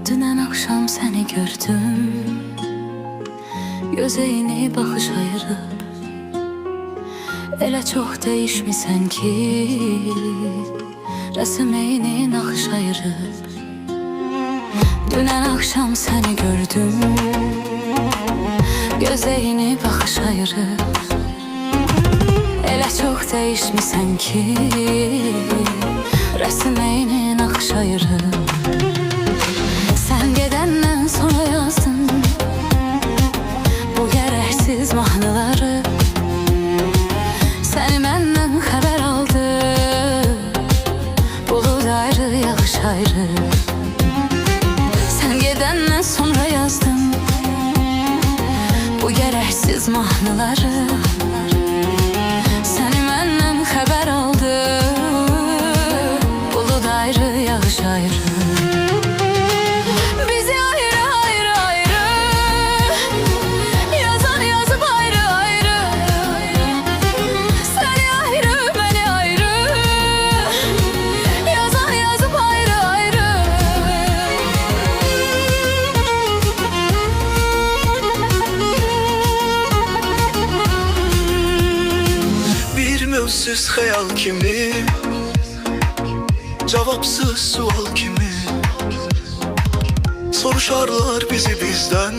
Dünən axşam səni gördüm, gözəyini baxış ayırıb. Elə çox dəyişmisən ki, rəsmeyni naxış ayırıb. Dünən axşam səni gördüm, gözəyini baxış ayırıb. Elə çox dəyişmisən ki, rəsmeyni naxış ayırıb. Sən gedəndən sonra yazdım bu gərəksiz mahnıları. Səni məndən xəbər aldı, bulud ayrı, yağış ayrı. Sən gedəndən sonra yazdım bu gərəksiz mahnıları. Səni məndən xəbər aldı, bulud ayrı, yağış ayrı. Sözsüz xəyal kimi, cavabsız sual kimi soruşarlar bizi bizdən.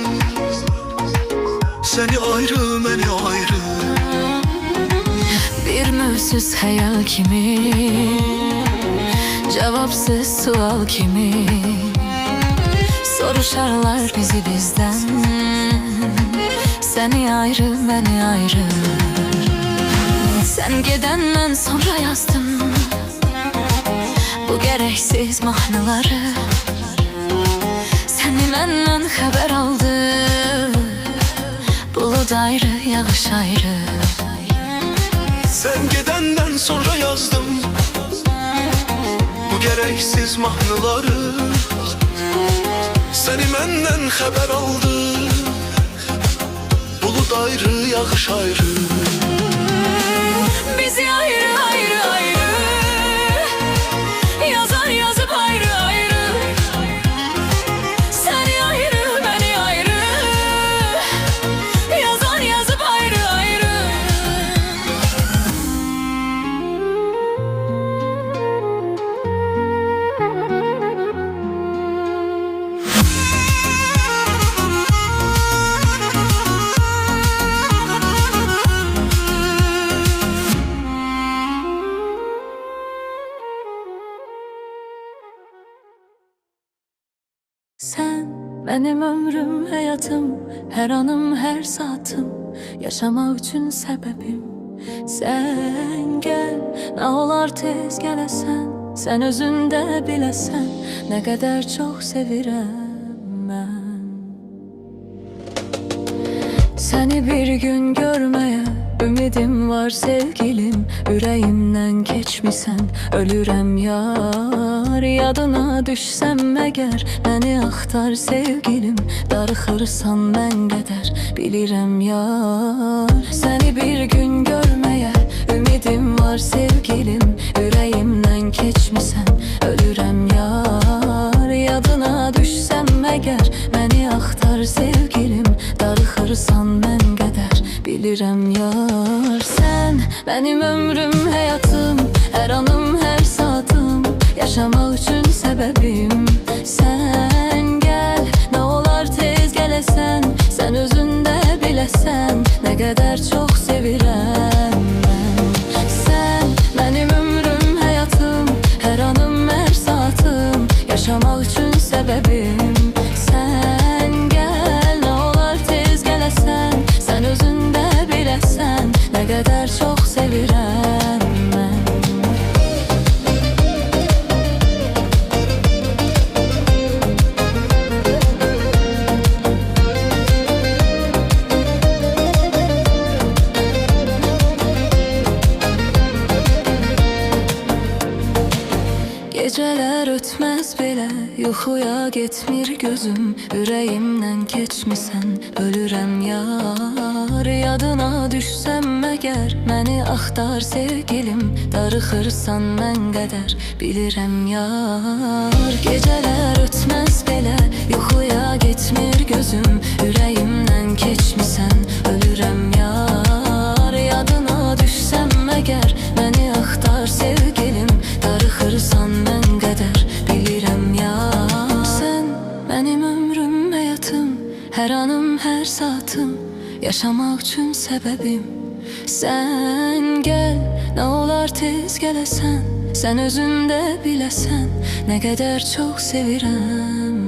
Səni ayrı, məni ayrı. Bir mövsüz xəyal kimi, cavabsız sual kimi soruşarlar bizi bizdən. Səni ayrı, məni ayrı. Sən gedəndən sonra yazdım bu gərəksiz mahnıları. Səni məndən xəbər aldı, bulud ayrı, yağış ayrı. Sən gedəndən sonra yazdım bu gərəksiz mahnıları. Səni məndən xəbər aldı, bulud ayrı, yağış ayrı. Bizi ayrı ayrı ayrı, yazar yazıp ayrı ayrı. Seni ayrı, beni ayrı, yazar yazıp ayrı ayrı. Sen benim ömrüm, hayatım, her anım, her saatım, yaşamak için sebebim. Sen gel, ne olar tez gələsən, sen özünde biləsən, ne kadar çok sevirəm mən. Seni bir gün görmeye ümidim var sevgilim. Ürəyimdən keçmisən, ölürəm yar. Yadına düşsəm əgər, məni axtar sevgilim. Darıxırsan mən qədər, bilirəm yar. Səni bir gün görməyə ümidim var sevgilim. Ürəyimdən keçmisən, ölürəm yar. Yadına düşsəm əgər, məni axtar sevgilim. Darıxırsan mən qədər, bilirəm yar. Sen benim ömrüm, hayatım, her anım, her saatım, yaşamak için sebebim. Sen gel, ne olar tez gələsən, sen özünde biləsən, ne kadar çok sevirəm ben. Sen benim ömrüm, hayatım, her anım, her saatım, yaşamak için sebebim. Sen gel, ne olar tez gələsən, sen özünde biləsən, ne kadar çok sevirəm mən. Geceler ötmez bile, yuxuya getmir gözüm. Ürəyimdən keçmisən, ölürəm yar. Yadına düşsəm əgər, məni axtar sevgilim. Darıxırsan mən qədər, bilirəm yar. Geceler ötmez belə, Hər anım, hər saatım yaşamaq üçün səbəbim. Sən gəl, nə olar tez gələsən. Sən özün də biləsən, nə qədər çox sevirəm.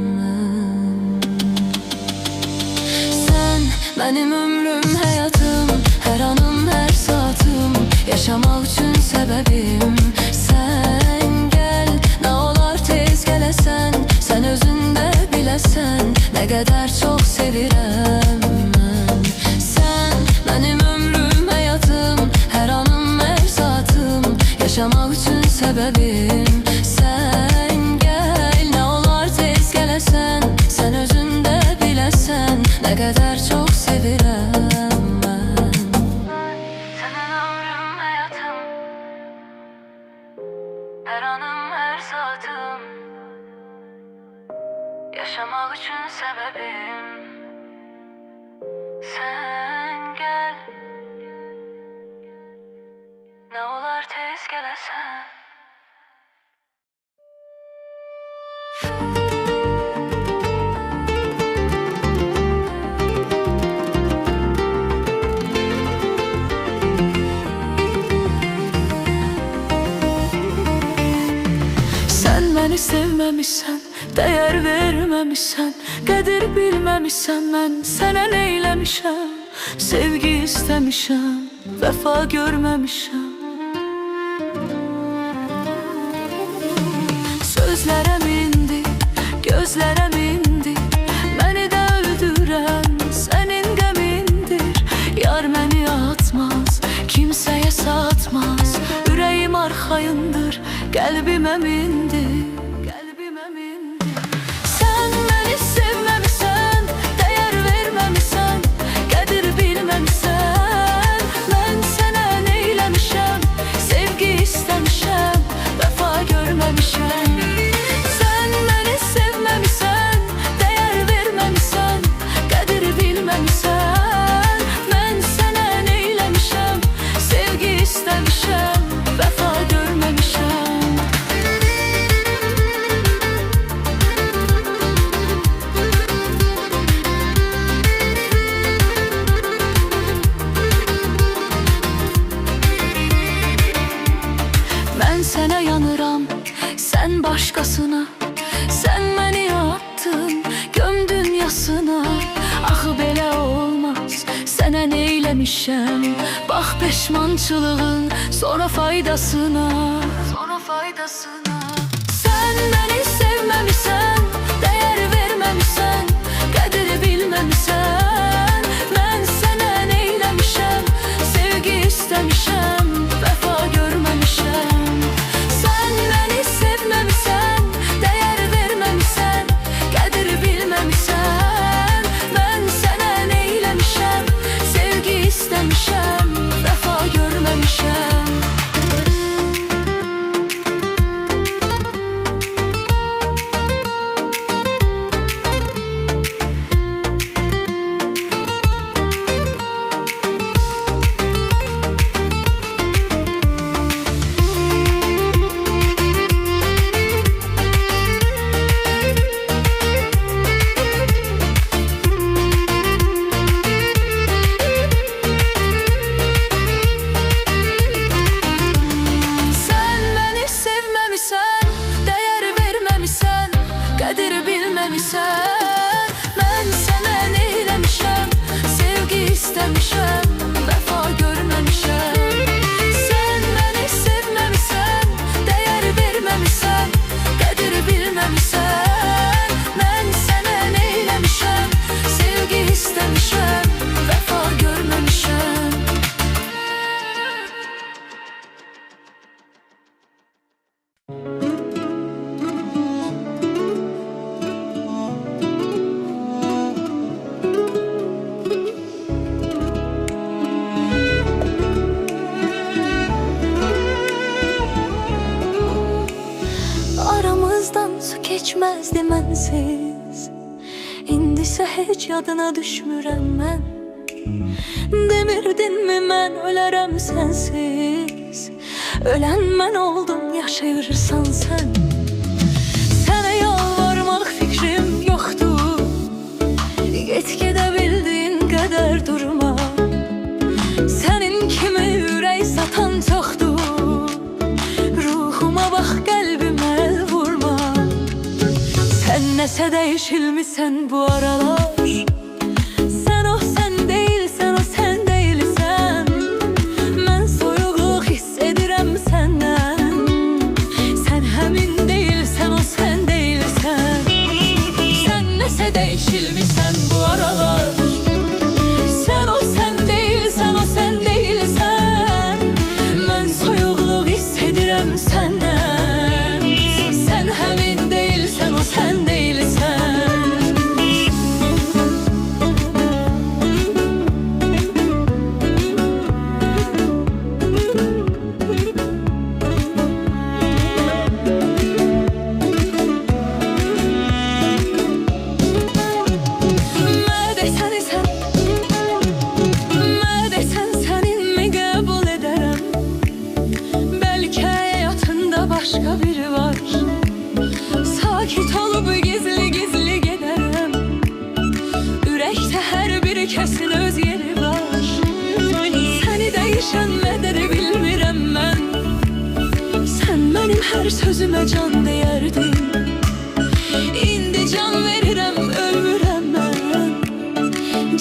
Sən mənim ömrüm, həyatım, hər anım, hər saatım yaşamaq üçün səbəbim. Sən gəl, nə olar tez gələsən. Sən özün də biləsən, nə qədər çox sevirəm mən. Sən mənim ömrüm, həyatım, hər anım, hər saatım yaşamaq üçün səbəbim. Sən gəl, nə olar tez gələsən. Sən özün də biləsən, nə qədər çox sevirəm mən. Sənin ömrüm, həyatım, hər anım, hər saatım yaşamaq üçün səbəbim. Sən gəl, nə olar tez gələsən. Sən məni sevməmişsən, dəyər verməmişsən, qədir bilməmişsən. Mən sənə neyləmişəm? Sevgi istəmişəm, vəfa görməmişəm. Sözlərəm indi, gözlərəm indi, məni də öldürən sənin qəmindir. Yar məni atmaz, kimsəyə satmaz, ürəyim arxayındır, qəlbim əmindir. Sən məni sevməmişsən, dəyər verməmişsən, qədir bilməmişsən. Mən sənə neyləmişəm? Sevgi istəmişəm, vəfa görməmişəm. Sən məni sevməmişsən, dəyər verməmişsən, qədir bilməmişsən. Mən sənə neyləmişəm? Sevgi istəmişəm, vəfa görməmişəm. Mən sənə yanıram, sən başqasına. Sən məni attın, gömdün yasına. Axı belə olmaz, sənə neyləmişəm? Bax peşmançılığın sonra faydasına. Sən məni sevməmişsən, dəyər verməmişsən, qədir bilməmişsən. Mən sənə neyləmişəm? Sevgi istəmişəm, vəfa görməmişəm. Sən məni sevməmişsən, dəyər verməmişsən, qədir bilməmişsən. Mən sənə neyləmişəm? Sevgi istəmişəm, vəfa görməmişəm. Sən məni sevməmişsən, dəyər verməmişsən, qədir bilməmişsən. Mən sənə neyləmişəm? Sevgi istəmişəm, vəfa görməmişəm. Sən məni sevməmişsən, dəyər verməmişsən, qədir bilməmişsən. Mən sənə neyləmişəm? Sevgi istəmişəm, vəfa görməmişəm. Aramızdan su keçməzdi mənsiz. İndisə heç yadına düşmürəm mən. Demirdinmi mən ölərəm sənsiz? Ölən mən oldum, yaşayırsan sən. Sənə yalvarmaq fikrim yoxdur. Get nəsə dəyişilmisən bu aralar. Sən o sən deyilsən, o sən deyilsən. Mən soyuqluq hiss edirəm səndən. Sən həmin deyilsən, o sən deyilsən. Sən nəsə dəyişilmisən bu aralar. Sən o sən deyilsən, o sən deyilsən. Mən soyuqluq hiss edirəm səndən. Sən həmin deyilsən, o sən deyilsən. Başka biri var. Sakit olup gizli gizli giderim. Ürəkdə hər bir kəsin öz yeri var. Səni dəyişənmələri bilmirəm mən. Sən mənim hər sözümə can deyərdin. İndi can verirəm, ölmürəm mən.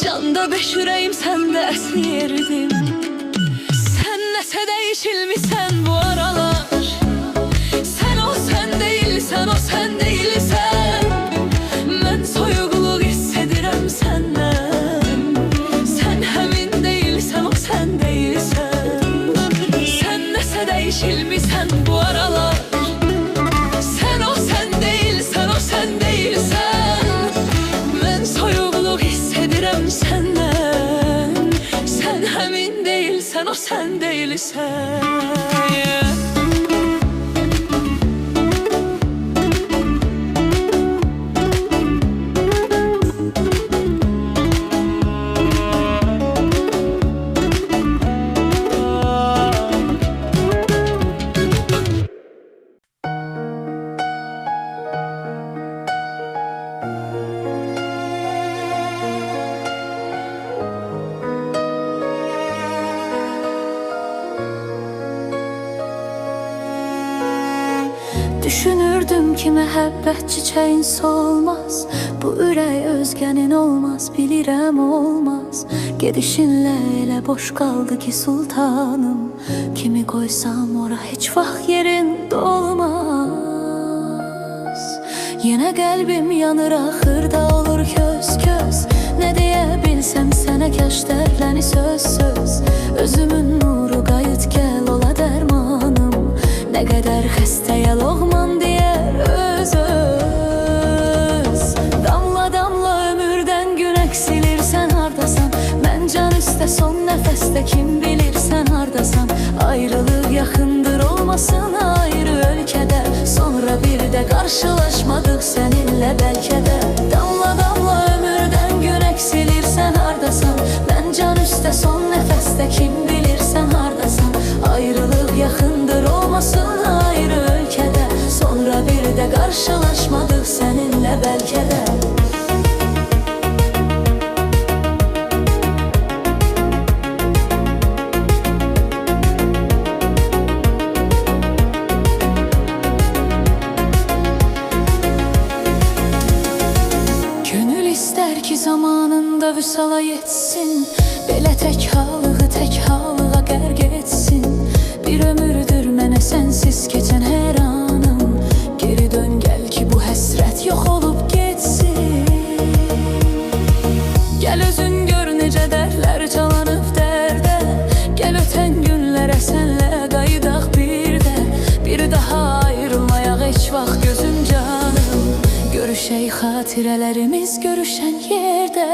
Canda beş ürəyim səndə əsniyərdim. Sən nəsə dəyişilmisən bu aralar. Sen o sen değilsen. Ben soyuqluq hiss edirəm səndən. Sen həmin değilsən, o sen değilsən. Sen nəsə dəyişilmisən bu aralar. Sen o sen değilsən, o sen değilsən. Ben soyuqluq hiss edirəm səndən. Sen həmin değilsən, o sen değilsən. Düşünürdüm ki məhəbbət çiçəyin solmaz. Bu ürək özgənin olmaz, bilirəm olmaz. Gedişinlə elə boş qaldı ki sultanım. Kimi qoysam ora heç vaxt yerin dolmaz. Yenə qəlbim yanır, axırda olur köz köz. Nə deyə bilsəm sənə kəş dərləni söz söz. Özümün nuru qayıt gəl ola dərmanım. Nə qədər xəstəyə loğman deyər öz öz. Damla damla ömürdən gün əksilirsən hardasan. Mən can üstə son nəfəsdə kim bilirsən hardasan. Ayrılıq yaxındır olmasın ayrı ölkədə. Sonra bir də qarşılaşmadıq səninlə bəlkə də. Damla damla ömürdən gün əksilirsən hardasan. Mən can üstə son nəfəsdə kim bilirsən hardasan. Ayrılıq yaxındır olmasın ayrı ölkədə. Sonra bir də qarşılaşmadıq səninlə bəlkə də. Gönül istər ki zamanında vüsala yetsin. Belə tək halığa qərq etsin. Bir ömürdür mənə sənsiz keçən hər anım. Geri dön gəl ki bu həsrət yox olub getsin. Gəl özün gör necə dərdlər çalanıb dərdə. Gəl ötən günlərə sənlə qayıdaq bir də. Bir daha ayrılmayaq heç vaxt gözüm canım. Görüşək xatirələrimiz görüşən yerdə.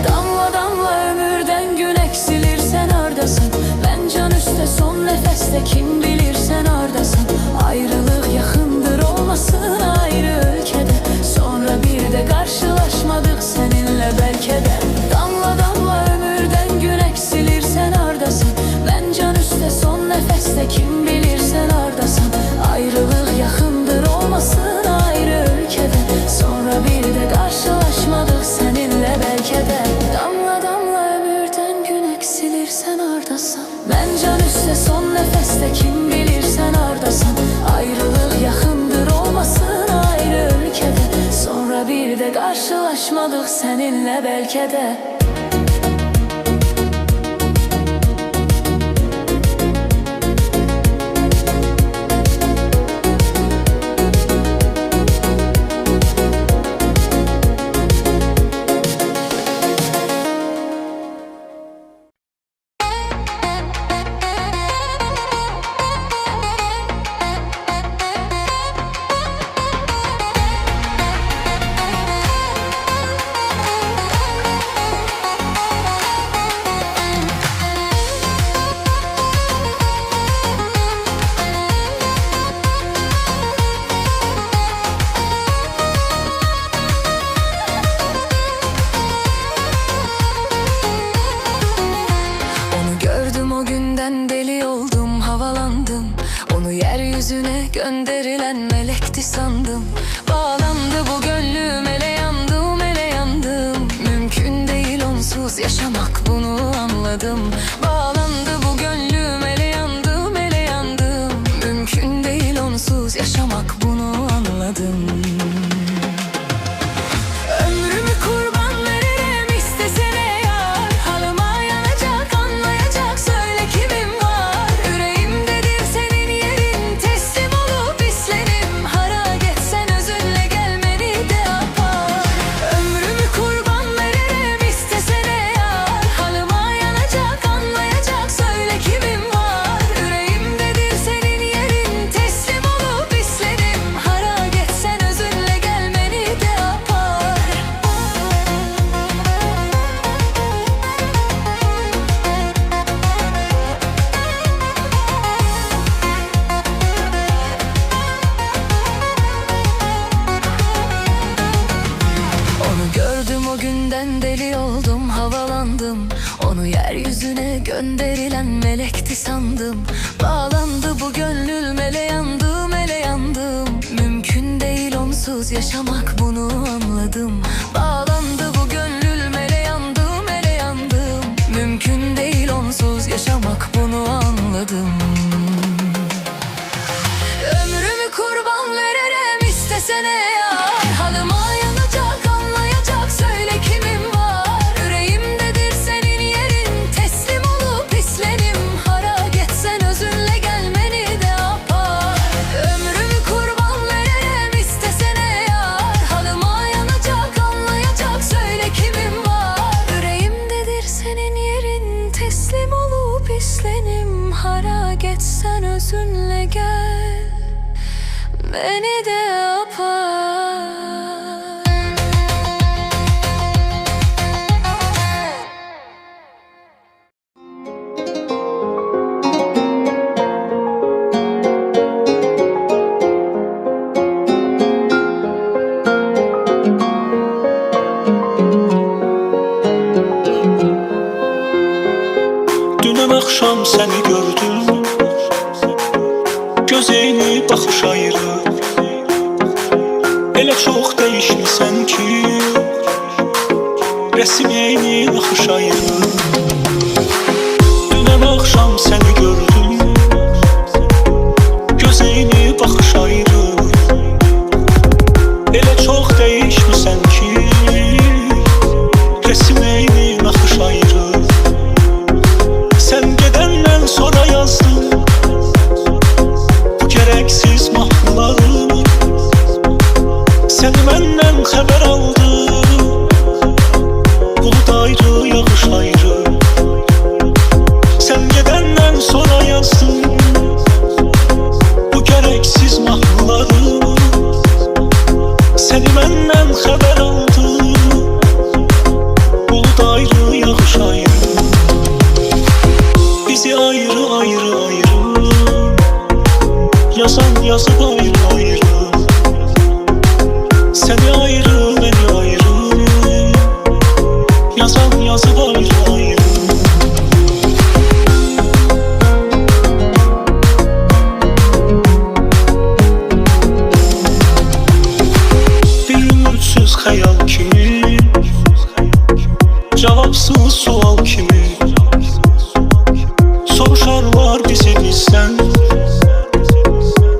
Damla damla ömürdən gün əksilirsən hardasan. Mən can üstə son nəfəsdə kim bilirsən hardasan. Ayrılıq yaxındır olmasın ayrı ölkədə. Sonra bir də qarşılaşmadıq səninlə bəlkə də. Damla damla ömürdən gün əksilirsən hardasan. Mən can üstə son nəfəsdə kim bilirsən hardasan. Ayrılıq yaxındır olmasın ayrı ölkədə. Sonra bir də qarşılaşmadıq səninlə bəlkə də. Damla damla ömürdən gün əksilirsən hardasan. Mən can üstə son nəfəsdə kim bilirsən hardasan. Ayrılıq bir de karşılaşmadık seninle belki de. Deli oldum, havalandım. Onu yeryüzüne gönderilen melekti sandım. Bağlandı bu gönlüm, ele yandım, ele yandım. Mümkün değil onsuz yaşamak, bunu anladım. Bağlandı bu gönlüm, ele yandım, ele yandım. Mümkün değil onsuz yaşamak, bunu anladım. Ömrümü kurban veririm istesene yar. Halıma yanacak, anlayacak, söyle kimim var. Yüreğimdedir senin yerin, teslim olup islenim. Hara geçsen özünle gelmeni de yapar. Ömrümü kurban veririm istesene yar. Halıma yanacak, anlayacak, söyle kimim var. Yüreğimdedir senin yerin, teslim olup islenim. Hara geçsen özünle gelmeni de yapar. Onu gördüm o günden deli oldum, havalandım. Onu yeryüzüne gönderilen melekti sandım. Bağlandı bu gönlüm, ele yandım, ele yandım. Mümkün değil onsuz yaşamak, bunu anladım. Bağlandı bu gönlüm, ele yandım, ele yandım. Mümkün değil onsuz yaşamak, bunu anladım. Ömrümü kurban veririm istesene yar. Halıma yanacak, anlayacak, söyle kimim var. Yüreğimdedir senin yerin, teslim olup islenim. Hara geçsen özünle gelmeni de yapar. Ömrümü kurban veririm istesene yar. Halıma yanacak, anlayacak, söyle kimim var. Yüreğimdedir senin yerin, teslim olup islenim. Hara geçsen özünle gel, beni de yapar. Dünən axşam səni gördüm, gözeyni baxış ayrı. Elə çox dəyişmisən ki, rəsm eyni naxış ayrı. Dünən axşam səni gördüm, gözeyni baxış ayrı. Elə çox dəyişmisən ki, rəsm eyni naxış ayrı. Sən gedəndən sonra yazdım bu gərəksiz mahnılarımı. Səni məndən xəbər aldı, bulut ayrı, yağış ayrı. Sən gedəndən sonra yazdım bu gərəksiz mahnılarımı. Səni məndən xəbər aldı, bulut ayrı, yağış ayrı. Bizi ayrı ayrı ayrı yazan yazıp ayrı ayrı. Seni ayrı, beni ayrı yazan yazıp ayrı ayrı. Bir ümitsiz xəyal kimi, cavabsız sual kimi soruşarlar bizi bizdən.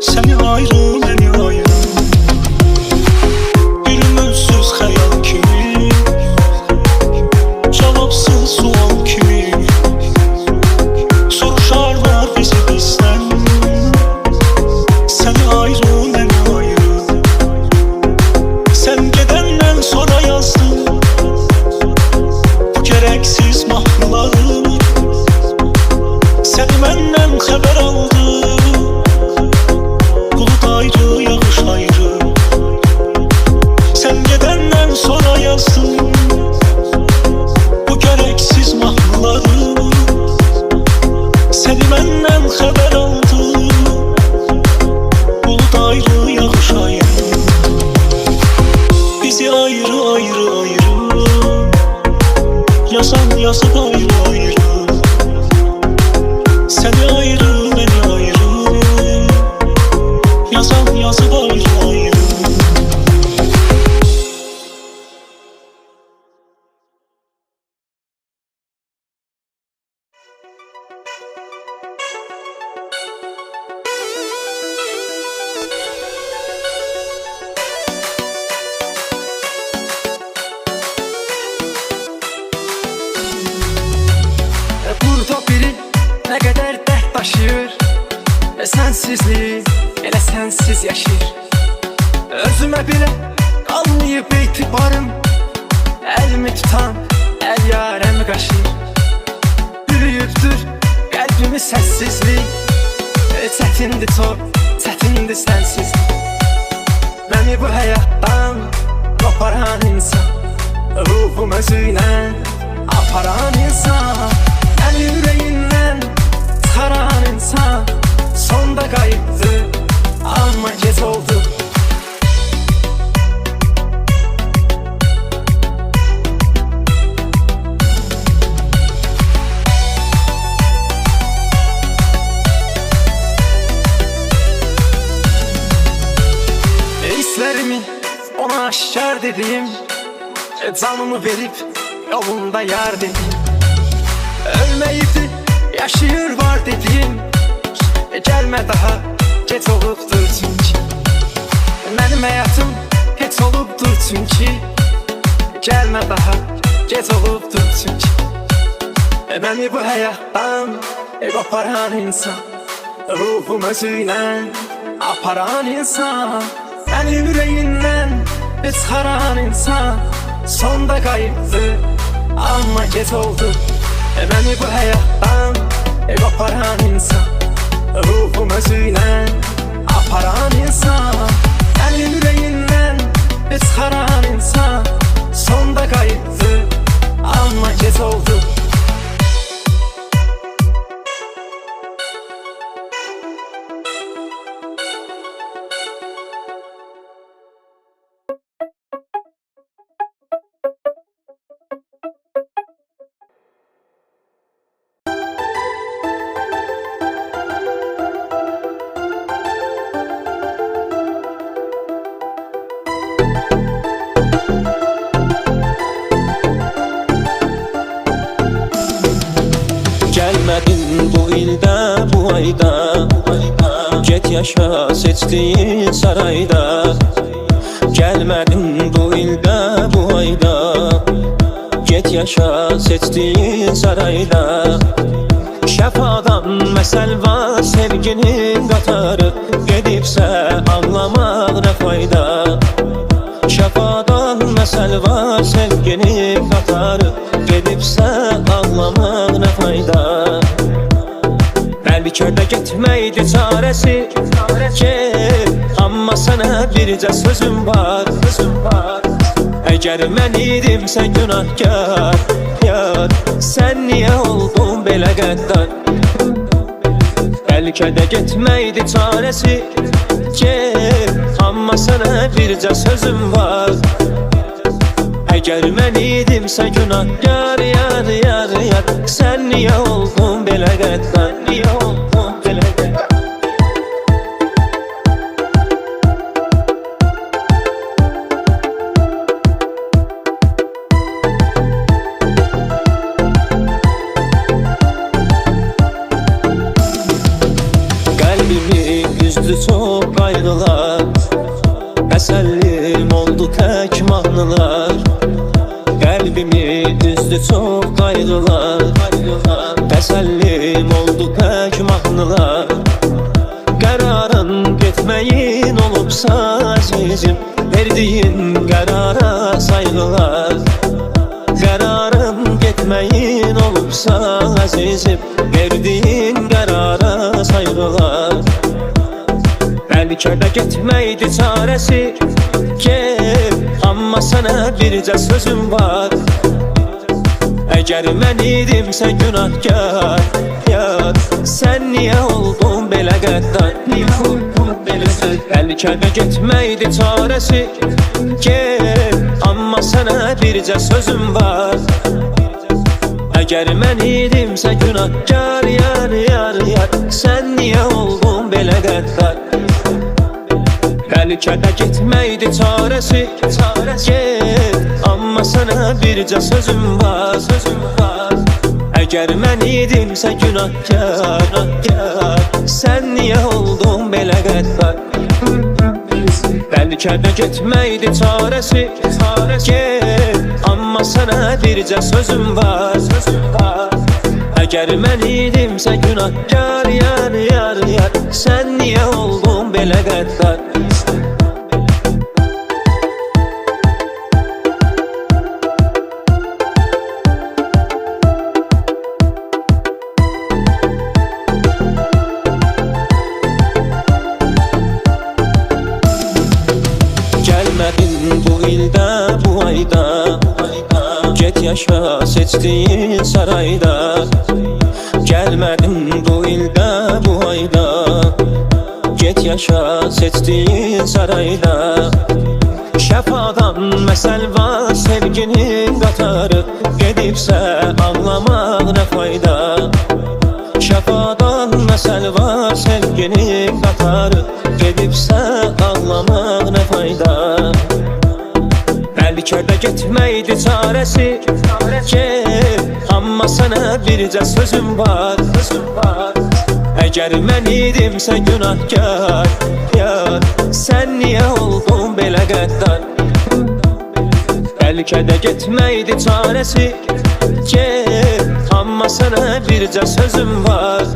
Səni ayrı, beni ayrı. Bir ümitsiz xəyal yazdım bu gereksiz mahnıları. Seni benden haber aldı bulut ayrı yağış ayrı. Bizi ayrı ayrı ayrı yazan yazıp ayrı ayrı. Seni ayrı beni ayrı yazan yazıp ayrı ayrı. Burada biri ne kadar dert taşıyır, sensizlik elə sensiz yaşayır. Özümə belə qalmayıb etibarım, əlimi tutan əl yarəmi qaşıyır. Bürüyübdür qəlbimi səssizlik, çətindir çox, çətindir sənsizlik. Məni bu həyatdan qoparan insan, ruhum özüylə aparan insan. Məni ürəyindən çıxaran insan, sonda qayıtdı amma gec oldu. Hislərimi ona aşkar dedim, canımı verip yolunda yar dedim. Ölməyibdi, yaşayır var dedim, gəlmə daha geç olubdur çünki. Mənim həyatım heç olubdur çünki, gəlmə daha geç olubdur çünki. Məni bu həyatdan qoparan insan, ruhum özüylə aparan insan. Məni ürəyindən çıxaran insan, sonda qayıtdı amma gec oldu. Məni bu həyatdan qoparan insan, ruhum özüylə aparan insan. Məni ürəyindən çıxaran insan, sonda qayıtdı amma gec oldu. Gelmedin bu ilde bu ayda, get yaşa seçtiğin sarayda. Gelmedin bu ilde bu ayda, get yaşa seçtiğin sarayda. Şəfadan məsəl var sevginin qatarı, gedibsə ağlamaq nə fayda. Şəfadan məsəl var sevginin qatarı, gedibsə ağlamaq nə fayda. Bəlkə də getməkdir çarəsi, get, amma sənə bircə sözüm var. Əgər mən idimsə günahkar, yar, sən niyə oldun belə qəddar? Bəlkə də getməkdir çarəsi, get, amma sənə bircə sözüm var. Əgər mən idimsə günahkar, yar, yar, yar, sən niyə oldun belə qəddar? Niyə oldun belə qəddar? Qəlbimi üzdü çox qayğılar, təsəllim oldu tək mahnılar. Qəlbimi üzdü çox qayğılar, təsəllim oldu tək mahnılar. Qərarın getməyin olubsa əzizim, verdiyin qərara sayğılar. Qərarın getməyin olubsa əzizim, verdiyin qərara sayğılar. Bəlkə də getməkdir çarəsi, get, amma amma sənə bircə sözüm var. Əgər mən idimsə günahkar, yar, sən niyə oldun belə qəddar? Bəlkə də getməkdi çarəsi, get, amma sənə bircə sözüm var. Əgər mən idimsə günahkar, yar, yar, yar, sən niyə oldun belə qəddar? Bəlkə də getməkdi çarəsi, get, amma sənə bircə sözüm var, sözüm var. Əgər mən idimsə günahkar, sən niyə oldun belə qəddar? Bəlkə də getməkdi çarəsi, get, amma sənə bircə sözüm var, sözüm var. Əgər mən idimsə günahkar, yar, yar, yar, sən niyə oldun belə qəddar? Gəlmədin bu ildə, bu ayda, get yaşa seçdiyin sarayda. Gəlmədin bu ildə, bu ayda, get yaşa seçdiyin sarayda. Şəfadan məsəl var sevginin qatarı, gedibsə ağlamaq nə fayda? Şəfadan məsəl var sevginin qatarı, gedibsə ağlamaq nə fayda? Bəlkə də getməkdi çarəsi, get, amma sənə bircə sözüm var, sözüm var. Əgər mən idimsə günahkar, yar, sən niyə oldun belə qəddar? Bəlkə də getməkdi çarəsi, get, amma sənə bircə sözüm var.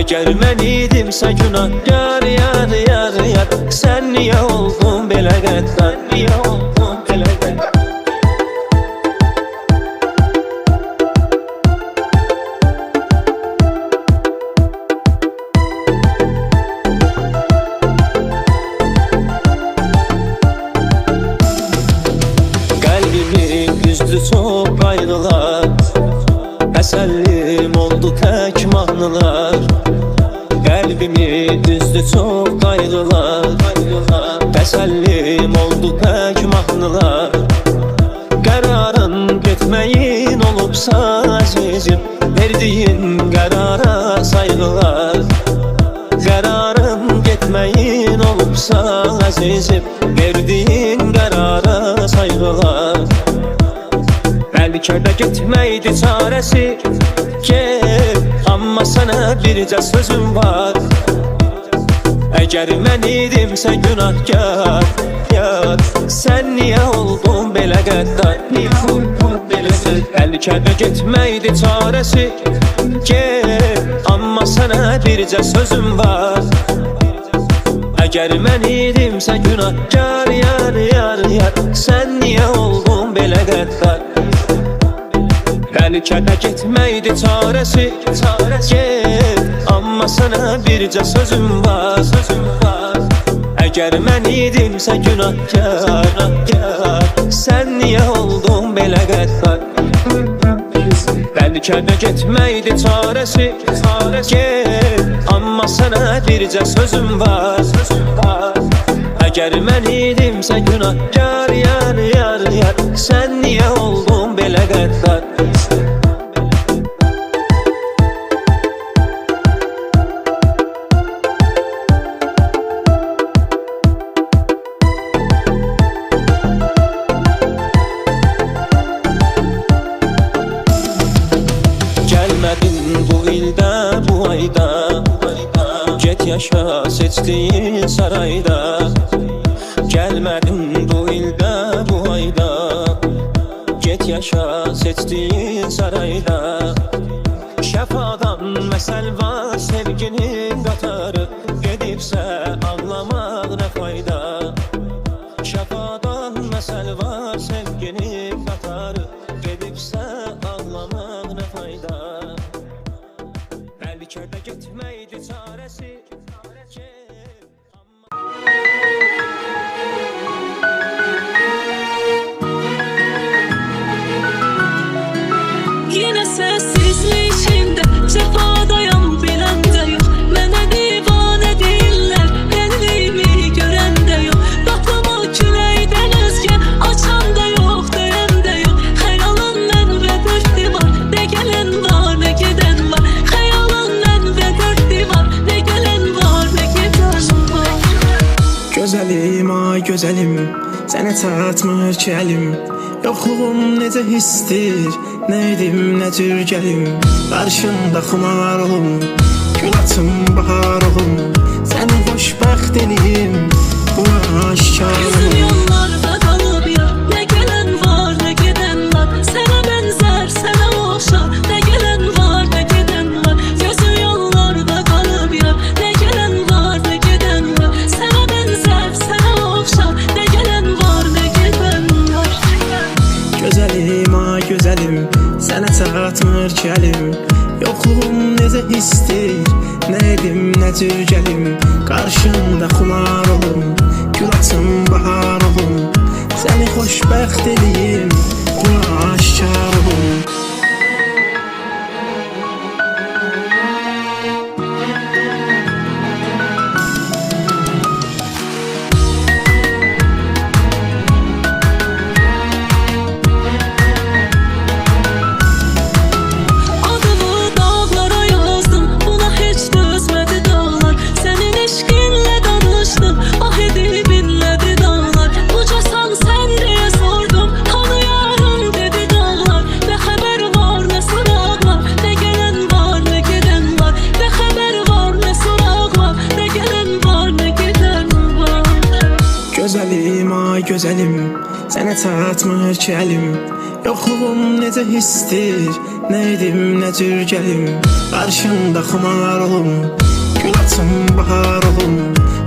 Əgər mən idimsə günahkar, yar, yar, yar, sən niyə oldun belə qəddar? Niyə oldun belə qəddar? Qəlbimi üzdü çox qayğılar, təsəllim oldu tək mahnılar. Qəlbimi üzdü çox qayğılar, təsəllim oldu tək mahnılar. Qərarın getməyin olubsa əzizim, verdiyin qərara sayğılar. Qərarın getməyin olubsa əzizim, verdiyin qərara sayğılar. Bəlkə də getməkdi çarəsi, get, amma sənə bircə sözüm var. Əgər mən idimsə günahkar, yar, sən niyə oldun belə qəddar? Bəlkə də getməkdi çarəsi, get, amma sənə bircə sözüm var. Əgər mən idimsə günahkar, yar, yar, yar, sən niyə oldun belə qəddar? Bəlkə də getməkdi çarəsi, get, amma sənə bircə sözüm var, sözüm var. Əgər mən idimsə günahkar, sən niyə oldun belə qəddar? Bəlkə də getməkdi çarəsi, get, amma sənə bircə sözüm var, sözüm var. Əgər mən idimsə günahkar, yar, yar, yar, sən niyə oldun belə qəddar? Gəlmədin bu ildə, bu ayda, get yaşa seçdiyin sarayda. Gəlmədin bu ildə, bu ayda, get yaşa seçdiyin sarayda. Şəfadan məsəl var sevginin qatarı, gedibsə ağlamaq nə fayda? Şəfadan məsəl var sevginin qatarı, gedibsə ağlamaq nə fayda? Bəlkə də getməkdi çarəsi, get, amma... sənə çatmır ki əlim. Yoxluğum necə hissdir, nə edim, nə cür gəlim. Qarşında xumar olum, gül açım, bahar olum. Səni xoşbəxt eləyim, buna aşkar Gözüm olum. yollarda qalıb ya, nə gələn var, nə gedən var. Sənə bənzər, sənə oxşar, nə gələn var, nə gedən var. Gözüm yollarda qalıb ya, nə gələn var, nə gedən var. Sənə bənzər, sənə oxşar, nə gələn var, nə gedən var. Gözəlim, ay gözəlim, sənə çatmır ki əlim. Yoxluğum necə hissdir, nə edim, nə cür gəlim. Qarşında xumar olum, gül açım, bahar olum. Səni xoşbəxt eləyim, buna aşkar olum. Adımı dağlara yazdım, buna heç dözmədi dağlar. Sənin eşqinlə danışdım, ah edib inlədi dağlar. Ucasan sən deyə sordum, tanıyarım dedi dağlar. Nə xəbər var, nə soraq var, nə gələn var, nə gedən var. Nə xəbər var, nə soraq var, nə gələn var, nə gedən var. Gözəlim, ay gözəlim, sənə çatmır ki əlim. Yoxluğum necə hissdir, nə edim, nə cür gəlim. Qarşında xumar olum, gül açım, bahar olum.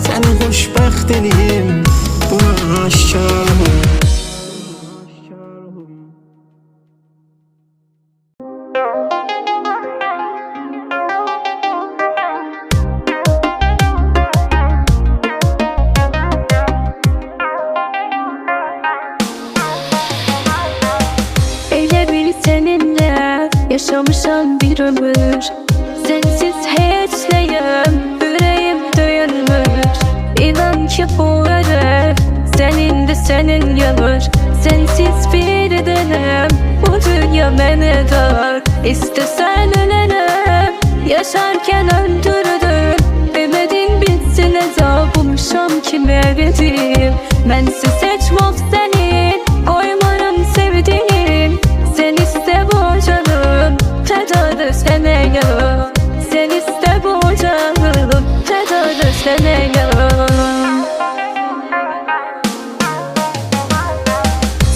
Səni xoşbəxt eləyim, buna aşkar olum. Elə bil seninle yaşamışam bir ömür. Sensiz heç nəyəm, ürəyim döyünmür. İnan ki bu ərəb sənindir, sənin yanır. Sensiz bir dənəm, bu dünya mənə dar. İstəsən ölərəm, yaşarkən öldürdün. Ümidin bitsin, əzabımşam kimə verim. Mənsiz heç mof sənin, qoymaram sevdiğim. Sen iste bu canım, fedadır sənə yanım. Sen iste bu canım, fedadır sənə yanım.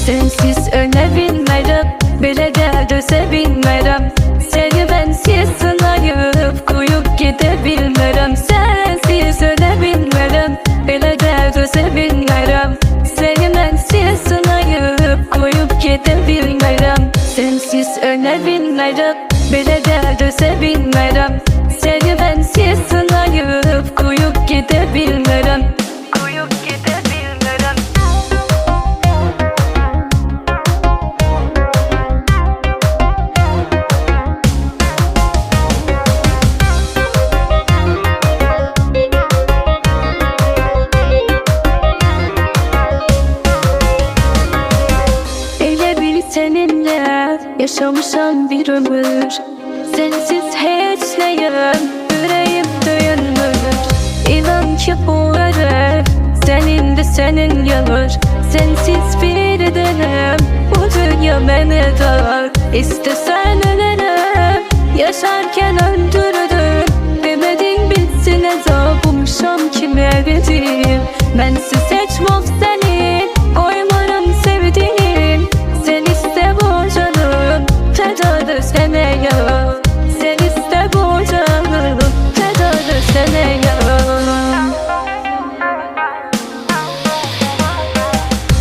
Sensiz ölə bilmərəm, belə də dözə bilmərəm. Səni bənsiz sınayıb, qoyub gedə bilmərəm. Sensiz ölə bilmərəm, belə də dözə bilmərəm. Səni bənsiz sınayıb, qoyub gedə bilmərəm. Sensiz ölə bilmərəm, belə də dözə bilmərəm. Səni bənsiz sınayıb, qoyub gedə bilmərəm. Qoyub gedə bilmərəm. Elə bil seninle yaşamışam bir ömür. Sensiz heç nəyəm, ürəyim döyünmür. İnan ki bu ərəb sənindir, sənin yanır. Sensiz bir dənəm, bu dünya mənə dar. İstəsən ölərəm, yaşarkən öldürdün. Ümidin bitsin, əzabımşam kimə verim. Mənsiz heç mof sənin, qoymaram sevdiğim. Sen iste bu canım, fedadır sənə yanım. Sen iste bu canım, fedadır sənə yanım.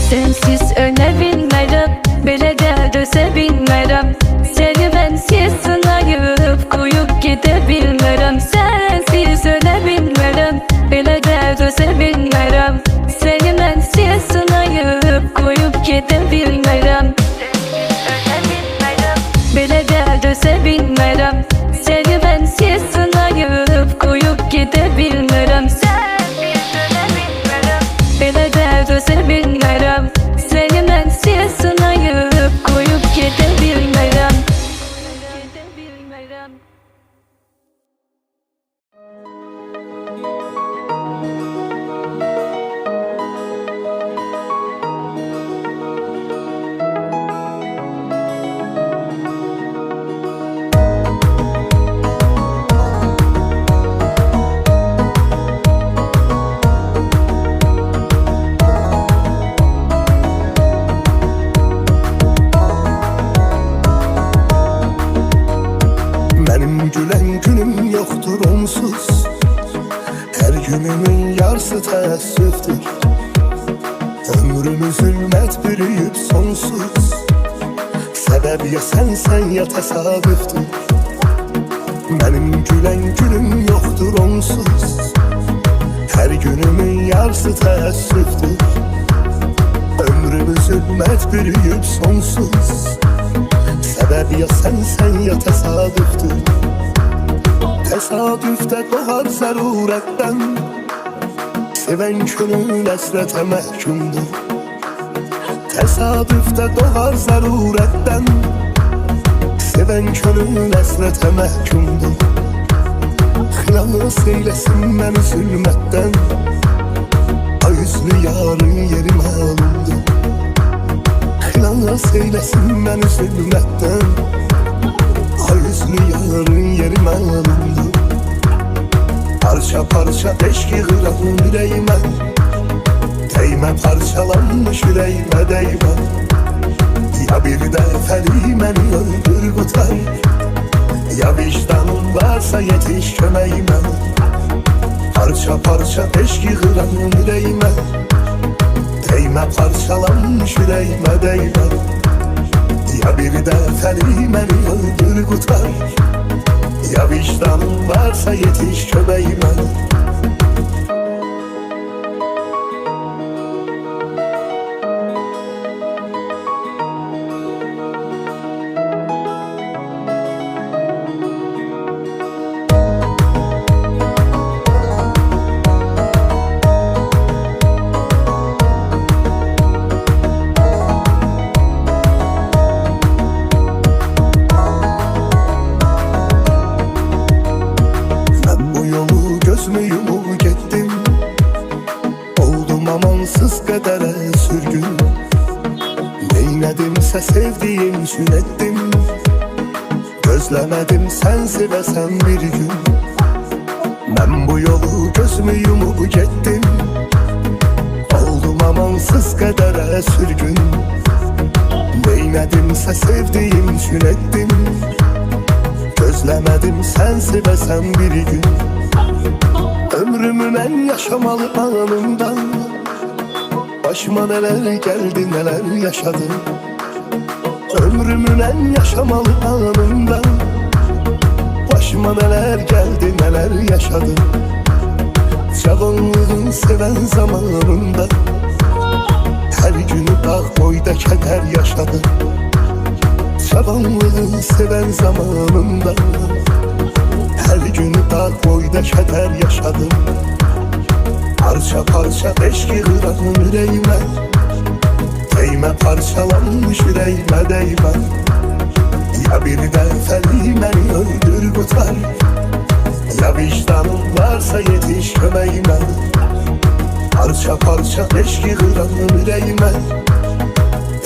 Sensiz ölə bilmərəm, belə də dözə bilmərəm. Səni bənsiz sınayıb, qoyub gedə bilmərəm. Sensiz ölə bilmərəm, belə də dözə bilmərəm. Səni bənsiz sınayıb, qoyub gedə bilmərəm. Belə də dözə bilmərəm. Səni bənsiz sınayıb, qoyub gedə bilmərəm. Belə də dözə bilmərəm. Səni bənsiz yarısı təəssüfdür. Ömrümü zülmət bürüyüb sonsuz. Səbəb ya sənsən ya təsadüfdür. Mənim gülən günüm yoxdur onsuz. Hər günümün yarısı təəssüfdür. Ömrümü zülmət bürüyüb sonsuz. Səbəb ya sənsən ya təsadüfdür. Təsadüfdə doğar zərurətdən. Sevən könül əsrətə məhkumdur. Təsadüfdə doğar zərurətdən. Sevən könül əsrətə məhkumdur. Xilas eyləsin məni zülmətdən. Ay üzlü yarın yeri məlumdur. Xilas eyləsin məni zülmətdən. Ay üzlü yarın yeri məlumdur. Parça parça eşk yığıram ürəyimə. Dəymə parçalanmış ürəyimə dəymə. Ya bir dəfəli məni öldür qutar. Ya vicdanın varsa yetiş köməyimə. Parça parça eşk yığıram ürəyimə. Dəymə parçalanmış ürəyimə dəymə. Ya bir dəfəli məni öldür qutar. Ya vicdanın varsa yetiş köməyimə. Gözümü yumup getdim. Oldum amansız qədərə sürgün. Neynədimsə sevdiyim üçün etdim. Gözləmədim sən sevəsən bir gün. Mən bu yolu gözümü yumup getdim. Oldum amansız qədərə sürgün. Neynədimsə sevdiyim üçün etdim. Gözləmədim sən sevəsən bir gün. Ömrümü mən yaşamalı anımdan. Başıma neler geldi neler yaşadım. Ömrümü mən yaşamalı anımdan. Başıma neler geldi neler yaşadım. Cavanlığın seven zamanında. Her günü dağ boyda keder yaşadım. Cavanlığın seven zamanında. Her günü dağ boyda keder yaşadım. Parça parça eşk yığıram ürəyimə. Dəymə parçalanmış ürəyimə dəymə. Ya bir dəfəli məni öldür qutar. Ya vicdanın varsa yetiş köməyimə. Parça parça eşk yığıram ürəyimə.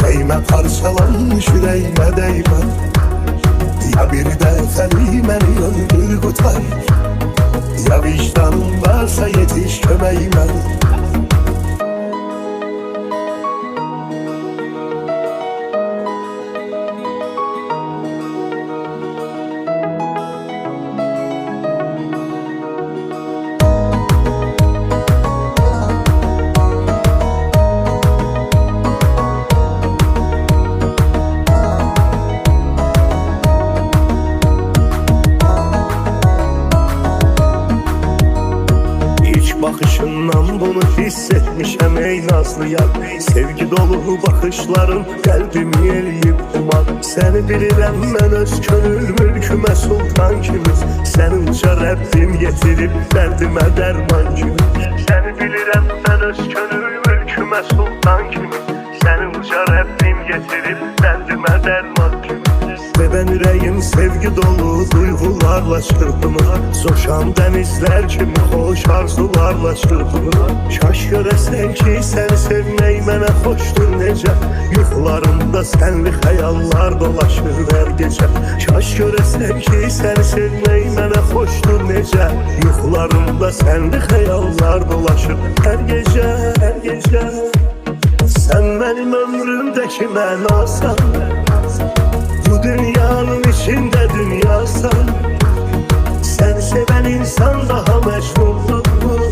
Dəymə parçalanmış ürəyimə dəymə. Ya bir dəfəli məni öldür qutar. Ya vicdanın varsa yetiş köməyimə. Bakışından bunu hissetmişəm ey nazlı yar. Sevgi dolu bakışların qəlbimi eləyib umar. Səni bilirəm mən öz könül mülkümə sultan kimi. Səni uca Rəbbim yetirib dərdimə dərman kimi. Səni bilirəm mən öz könül mülkümə sultan kimi. Səni uca Rəbbim yetirib dərdimə dərman kimi. Sevən ürəyim sevgi dolu duyğularla çırpınır. Coşan dənizlər kimi xoş arzularla çırpınır. Kaş görəsən ki səni sevmək mənə xoşdur necə. Yuxularımda sənli xəyallar dolaşır hər gecə. Kaş görəsən ki səni sevmək mənə xoşdur necə. Yuxularımda sənli xəyallar dolaşır hər gecə, hər gecə. Sən mənim ömrümdəki mənasan. Bu dünyanın içində dünyasan. Sen seven insan daha mecnundur.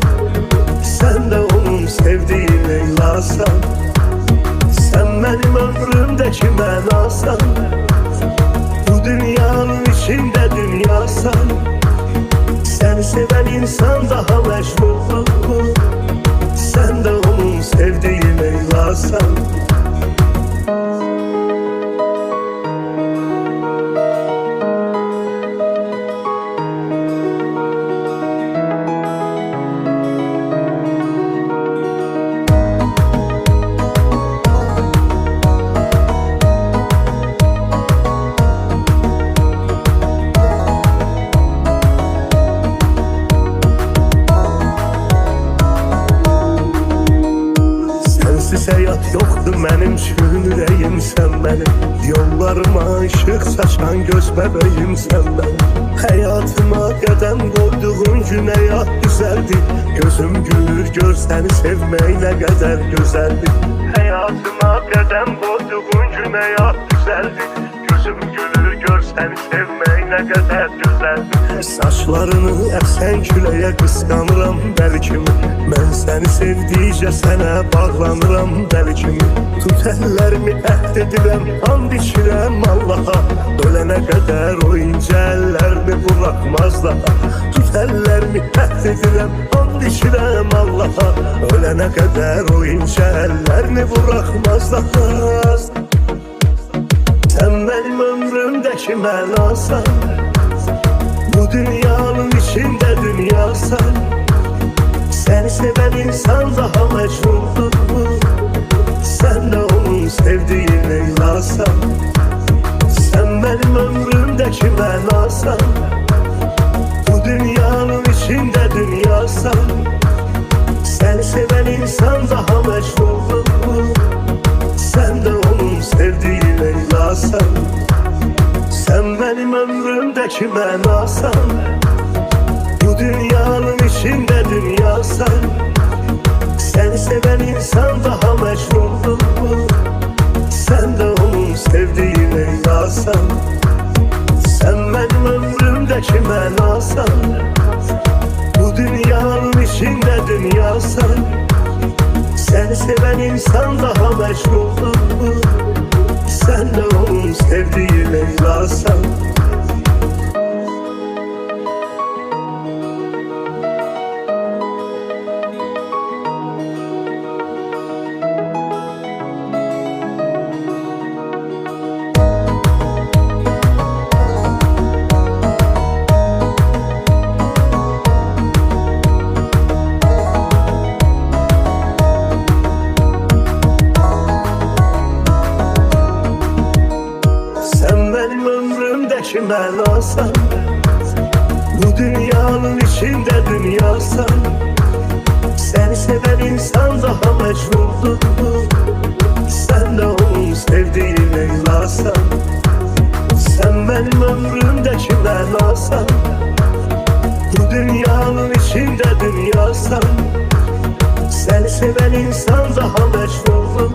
Sen Leylasan. Sen benim ömrümdeki mənasan, bu dünyanın içinde dünyasan. Seni seven insan daha meşhur, sen de onun sevdiği Leylasan. Sensiz hayat yoktu benim üçün ürəyim sen benim. Yollarıma ışık saçan göz bebeğim sen benim. Hayatıma qədəm koyduğun gün hayat güzeldi. Gözüm gülür gör seni sevmək nə qədər gözəldi. Hayatıma qədəm koyduğun gün hayat güzeldi. Gözüm gülür gör seni sevmək nə qədər gözəldi. Saçlarını əksən küləyə qısqanıram dəli kimi. Mən səni sevdikcə sənə bağlanıram dəli kimi. Tut əllərimi əhd edirəm, and içirəm Allaha. Ölənə qədər o incə əllərini buraxmaz daha. Tut əllərimi əhd edirəm, and içirəm Allaha. Ölənə qədər o incə əllərini buraxmaz daha. Sen benim ömrümdeki mənasan, bu dünyanın içinde dünyasan. Seni seven insan daha meşhurdur, sen de onun sevdiği Leylasan. Sen benim ömrümdeki mənasan, bu dünyanın içinde dünyasan. Seni seven insan daha meşhurdur, sen de onun sevdiği Leylasan. Sen benim ömrümdeki mənasan, bu dünyanın içinde dünyasan. Seni seven insan daha meşhurdur, sen de onun sevdiği Leylasan. Sen benim ömrümdeki mənasan, bu dünyanın içinde dünyasan. Seni seven insan daha meşhurdur, sen de onun sevdiği Leylasan. Mənasan, bu dünyanın içinde dünyasan. Seni seven insan daha meşhurdur, sen de onun sevdiği Leylasan. Sen benim ömrümdeki mənasan, bu dünyanın içinde dünyasan. Seni seven insan daha meşhurdur,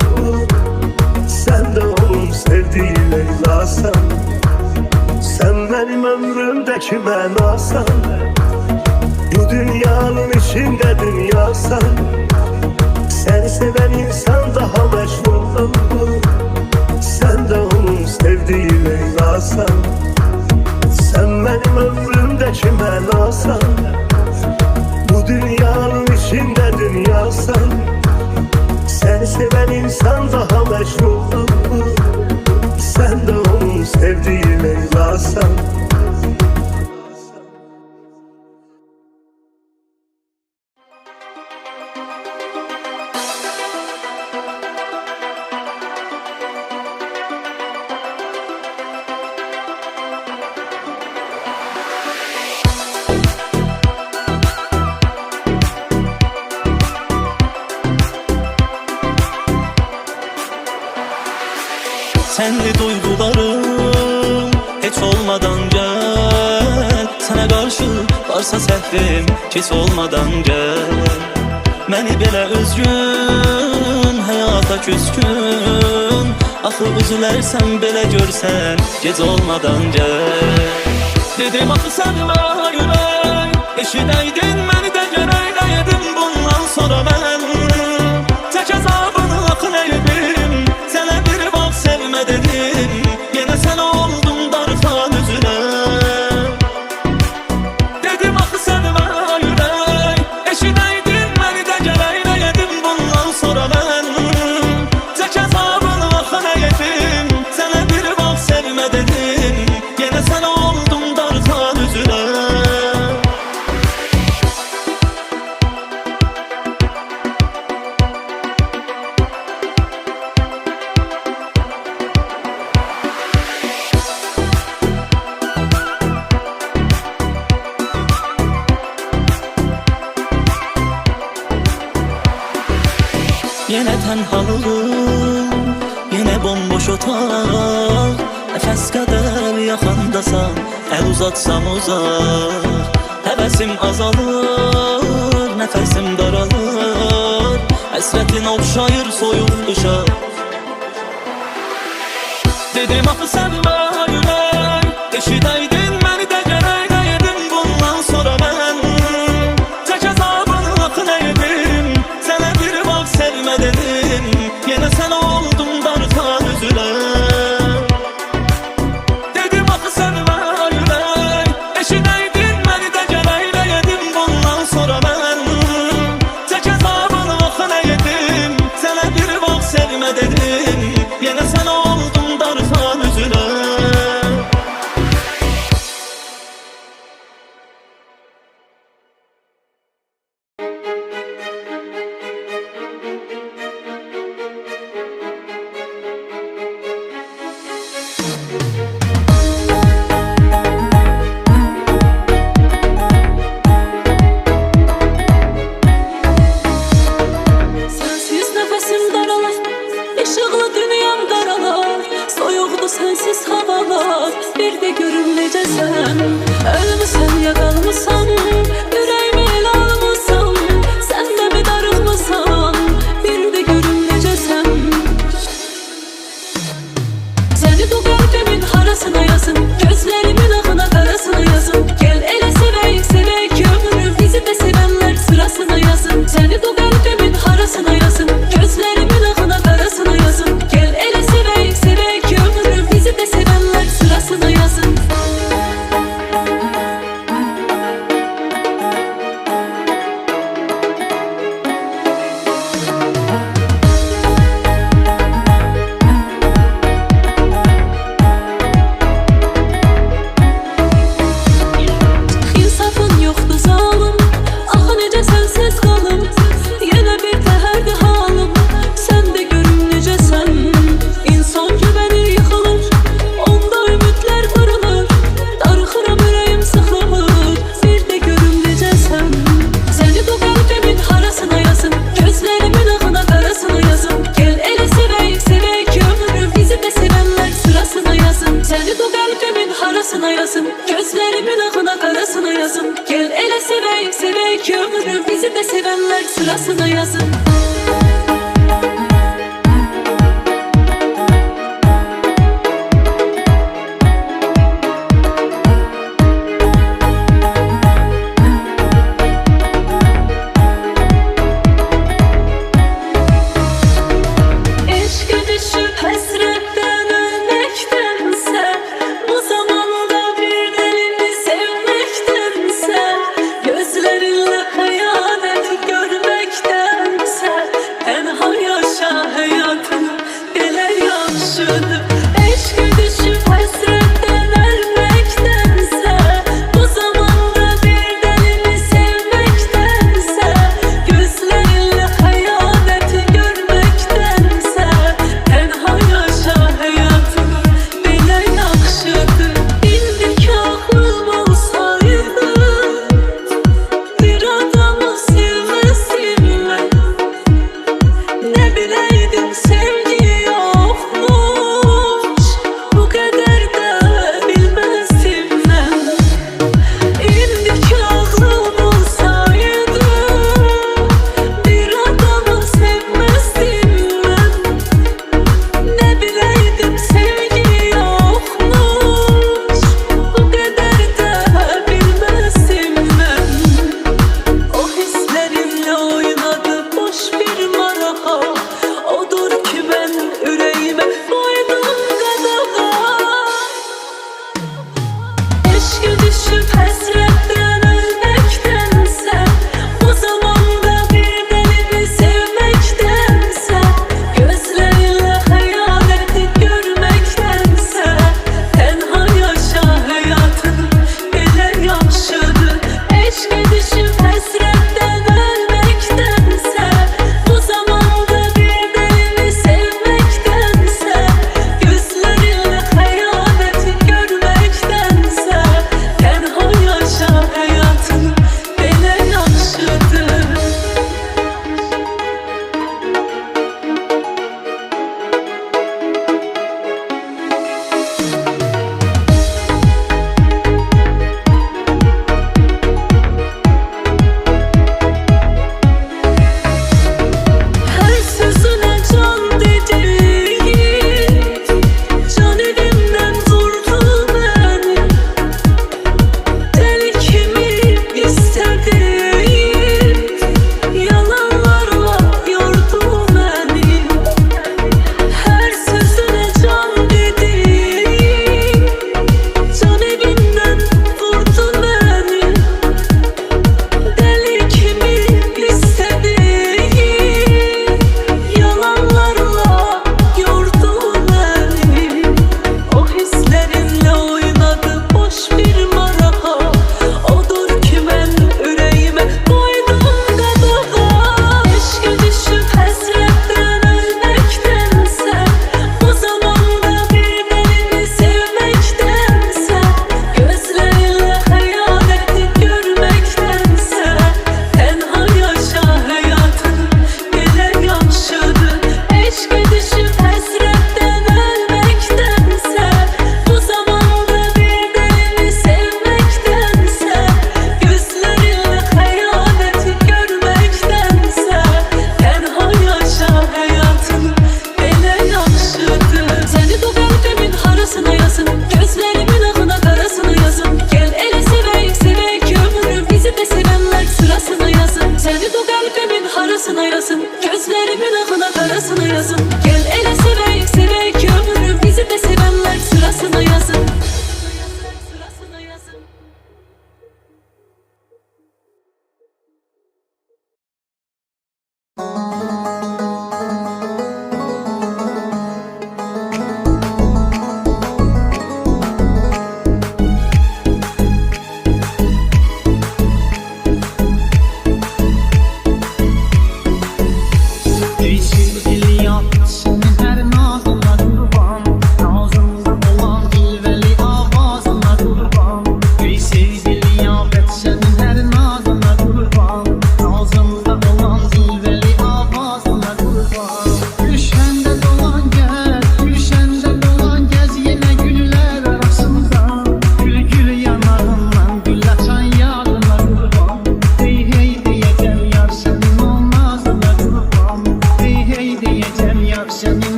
sen de onun sevdiği Leylasan. Sen benim ömrümdeki mənasan, bu dünyanın içinde dünyasan. Seni seven insan daha meşhurdur, sen de onun sevdiği Leylasan. Sen benim ömrümdeki mənasan, bu dünyanın içinde dünyasan. Seni seven insan daha meşhurdur, sen de onun sevdiği Leylasan. Senli duygularım hiç olmadan gel. Sana karşı varsa səhvim kes olmadan gel. Məni belə özgün, həyata küskün. Axı üzülərsən belə görsən, gec olmadan gel. Dedim axı sən mənə ürək, eşidəydin məni də görək. Nə edim bundan sonra mən, tək əzabı otaq Nəfəs qədər yaxandasan Əl uzatsam uzaq Həvəsim azalır, nəfəsim daralır Həsrətin oxşayır soyuq qışa Dedim axı sən mənə ürək Eşidəydin məni də gərək Edim bundan sonra mən Tək azabını axı nə edim Sənə bir vaxt sevmə dedim Yenə sən oldun darıxan üzüləm Dedim axı sən mənə ürək Eşidəydin məni də gərək Edim bundan sonra mən Tək azabını axı nə edim Sənə bir vaxt sevmə dedim Yenə sən oldun darıxan üzüləm Sensiz nefesim daralar, ışıklı dünyam daralar Soyuqdu sensiz havalar, bir de görüm necəsən Ölmüsən ya qalmısan, ürəyimi el almısan Sən də mi darıxmısan, bir de görüm necəsən Səni bu qəlbimin harasına yazın, gözlərimin axına qarasına yazın Gel elə sevək, sevək ki ömrüm, bizi də sevənlər sırasına yazın Səni bu qəlbimin harasına yazın, gözlərimin axına qarasına yazın Gel elə sevək, sevək ki ömrüm, bizi də sevənlər sırasına yazın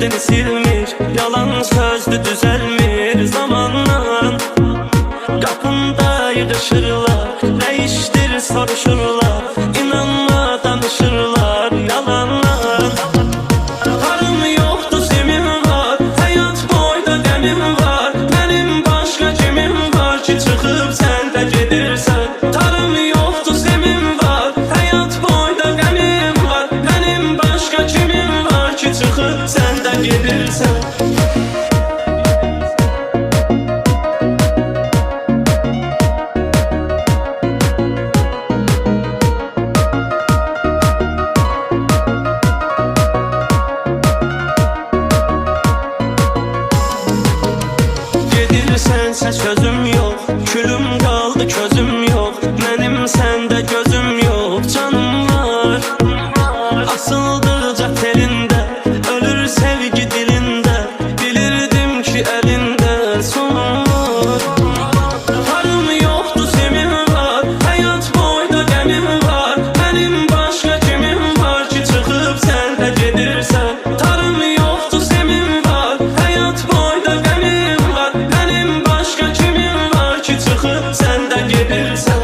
dərdini silmir. Yalan sözdü düzelmir zamanla. Kapında yığışırlar, ne iştir soruşurlar. İnanma danışırlar yalanlar. Karım yoktu semim var, hayat boyda qəmim var. Benim başka kimim var ki çıkıp sen de gedirsen. Tarım yoktu semim var, hayat boyda qəmim var. Benim başka kimim var ki çıkıp sen de gedirsen. Sense sözüm yok, külüm kaldı közüm yok. Benim sende gözüm yok, canım var. Asıldıca telinde, ölür sevgi dilinde. Bilirdim ki elinde son var. Karım yoktu semim var, hayat boyda qəmim var. Benim başka kimim var ki çıkıp sen de gedirsen. Tarım yoktu semim var, hayat boyda qəmim var. Benim başka kimim var ki çıkıp sen de gedirsen.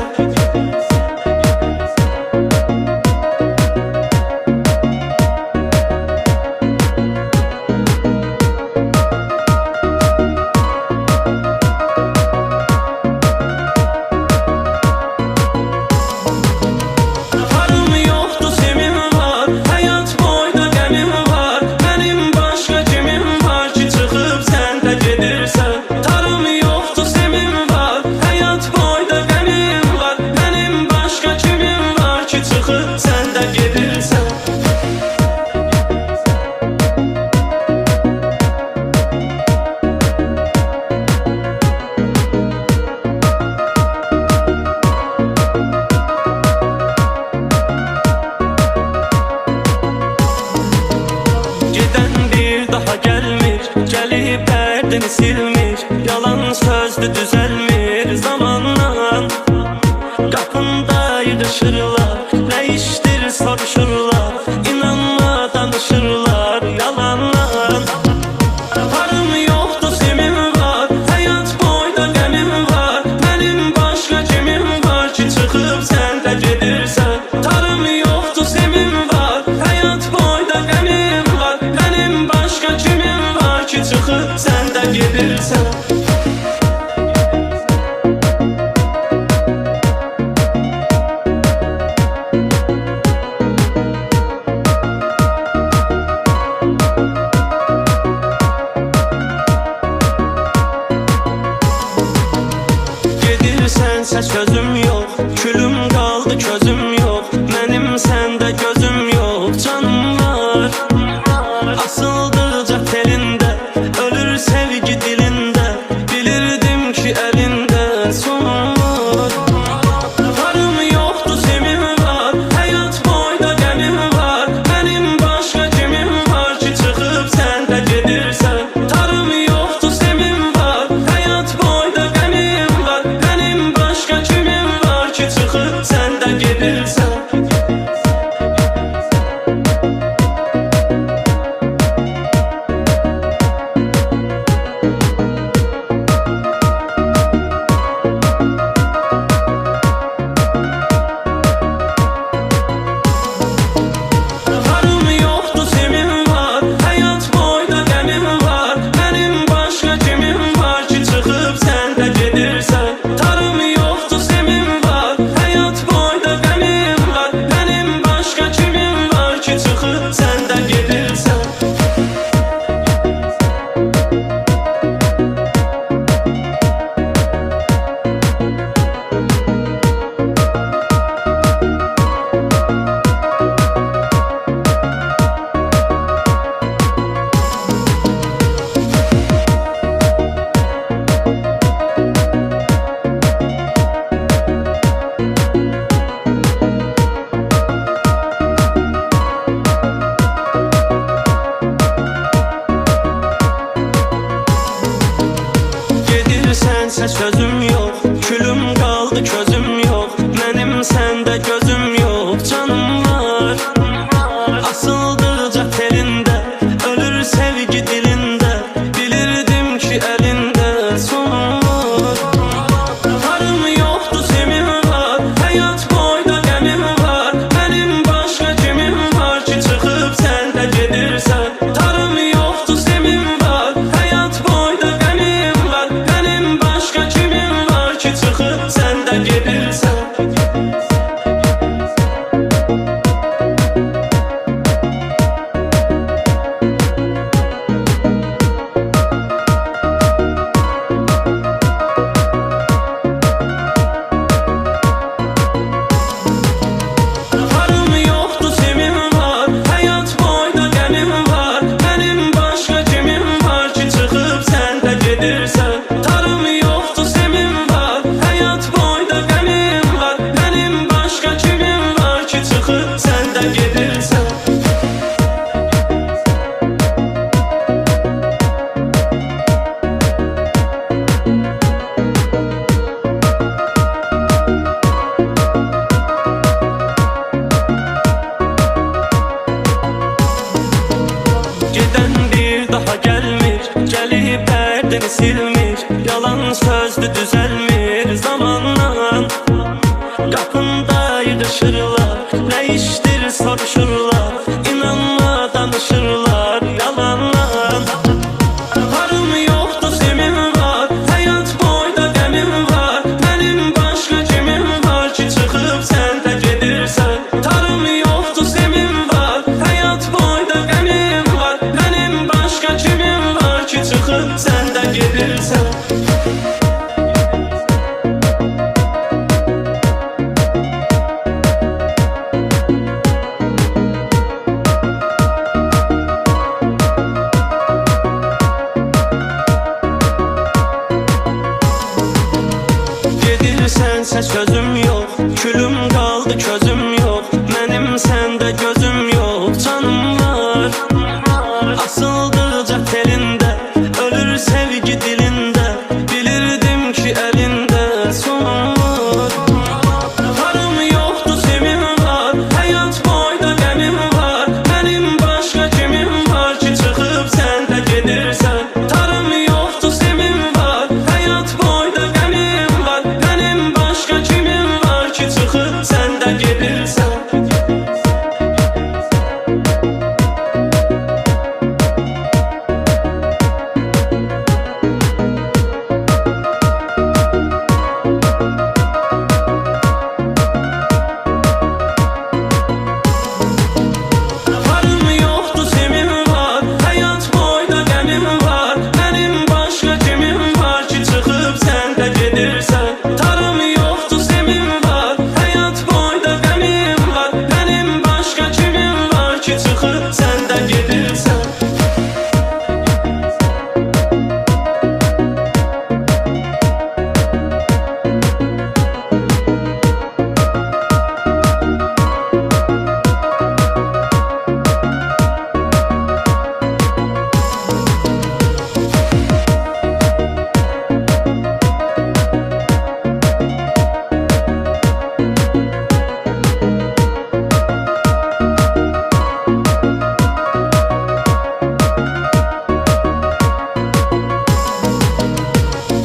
Karım yoktu semim var, hayat boyda qəmim var. Benim başka kimim var ki çıkıp sen de gedirsen. Tarım yoktu semim var, hayat boyda qəmim var. Benim başka kimim var ki çıkıp sen de gedirsen. Giden bir daha gelmir, gelip derdini silmir. Yalan sözdü düzelmir zamanla. Kapında yığışırlar, ne iştir soruşurlar. İnanma danışırlar yalanlar. Karım yoktu semim var, hayat boyda qəmim var. Benim başka kimim var ki çıkıp sen de gedirsen. Tarım yoktu semim var, hayat boyda qəmim var. Benim başka kimim var ki çıkıp sen de gedirsen. Gedirsense sözüm yok, külüm kaldı közüm yok. Benim sende gözüm yok, canım var. Asıldıca telinde, ölür sevgi dilinde. Bilirdim ki elinde son var. Karım yoktu semim var, hayat boyda qəmim var. Benim başka kimim var ki çıkıp sen de gedirsen. Tarım yoktu semim var, hayat boyda qəmim var. Benim başka kimim var ki çıkıp sen de gedirsen. Karım yoktu semim var, hayat boyda qəmim var. Benim başka kimim var ki çıkıp sen de gedirsen. Tarım yoktu semim var, hayat boyda qəmim var. Benim başka kimim var ki çıkıp sen de gedirsen. Gedirsense sözüm yok, külüm kaldı közüm yok. Benim sende gözüm yok, canım var. Asıldıca telinde, ölür sevgi gelmir, gelip dərdini silmir. Yalan sözdü düzelmir zamanla. Kapında yığışırlar, ne iştir soruşurlar. İnanma danışırlar yalanla. Harım yoktu semin var, hayat boyda qəmim var. Benim başka kimim var ki çıkıp sen de gedirsen. Tarım yoktu semin var, hayat boyda qəmim var. Benim başka kimim var ki çıkıp sen de gedirsen. Gedirsense sözüm yok, külüm kaldı közüm yok. Benim sende gözüm yok, canım var. Asıldıkça telinde, ölür sevgi dilinde. Bilirdim ki elinde son var. Harım yoktu semin var, hayat boyda qəmim var. Benim başka kimim var ki çıkıp sen de gedirsen. Tarım yoktu semin var, hayat boyda qəmim var. Benim başka kimim var ki çıkıp sen de gedirsen. Harım yoktu semin var, hayat boyda qəmim var. Benim başka kimim var ki çıkıp sen de gedirsen. Tarım yoktu semin var, hayat boyda qəmim var. Benim başka kimim var ki çıkıp sen de gedirsen.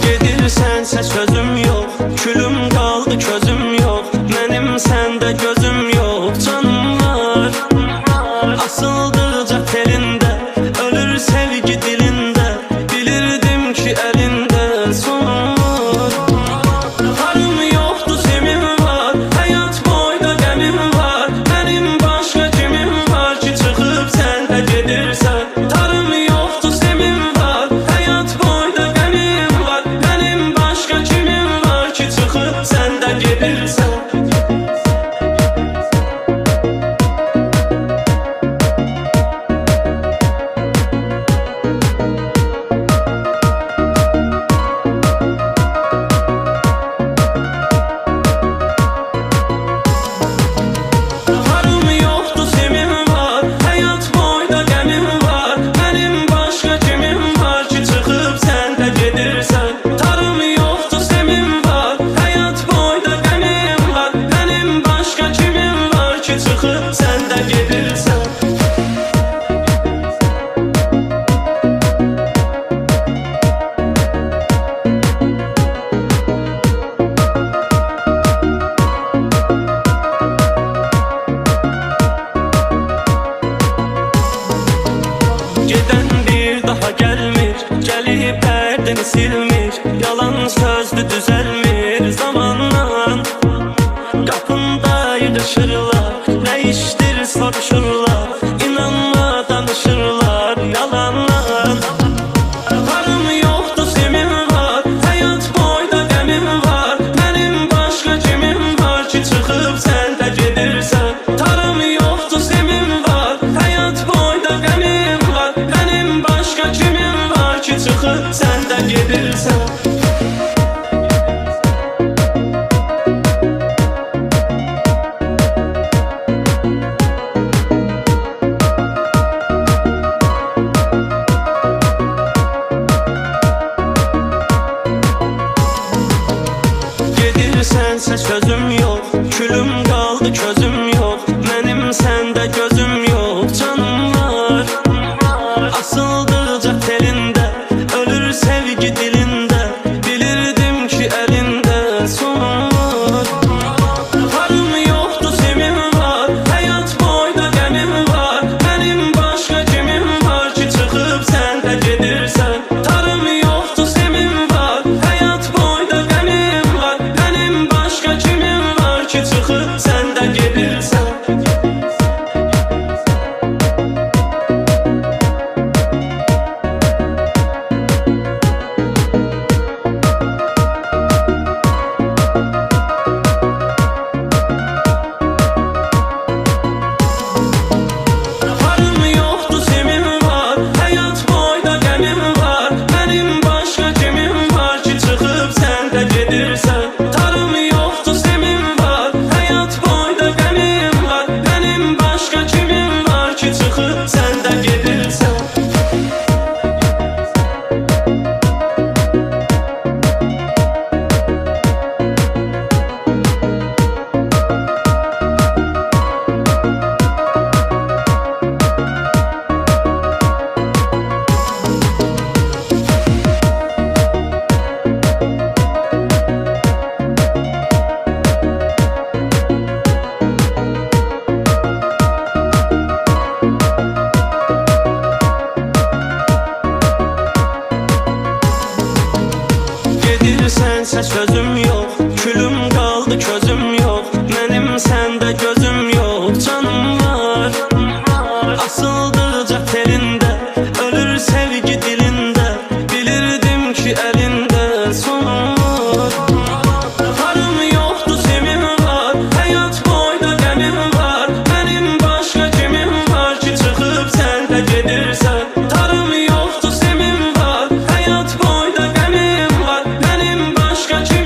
Gedirsense sözüm yok, külüm kaldı közüm yok. Benim sende gözüm yok, canım var. Asıldıkça telinde, ölür sevgi dilinde. Bilirdim ki elinde son var. Harım yoktu semin var, hayat boyda qəmim var. Benim başka kimim var ki çıkıp sen de gedirsen. Tarım yoktu semin var, hayat boyda qəmim var. Benim başka kimim var ki çıkıp sen de gedirsen. Harım yoktu semin var, hayat boyda qəmim var. Benim başka kimim var ki çıkıp sen de gedirsen. Tarım yoktu semin var, hayat boyda qəmim var. Benim başka kimim var ki çıkıp sen de gedirsen. Geden bir daha gelmir, gelip dərdini silmir. Yalan sözdü düzelmir zamanla. Kapında yığışırlar, ne iştir soruşurlar. İnanma danışırlar yalanla. Harım yoktu semin var, hayat boyda qəmim var. Benim başka kimim var ki çıkıp sen de gedirsen. Tarım yoktu semin var, hayat boyda qəmim var. Benim başka kimim var ki çıkıp sen de gedirsen. Gedirsense sözüm yok, külüm kaldı közüm yok. Benim sende gözüm yok, canım var. Asıldıkça telinde desə sözüm yox, külüm qaldı közüm yox, mənim səndə gözüm yox, canım var. Asıldıqca telində, ölür sevgi dilində, bilirdim ki əlində sonum var. Varım yoxdur sevim var, həyat boyda qəmim var, mənim başqa kimim var ki çıxıb sən də gedirsən. Tarım yoxdur sevim var, həyat boyda qəmim var, mənim başqa kimim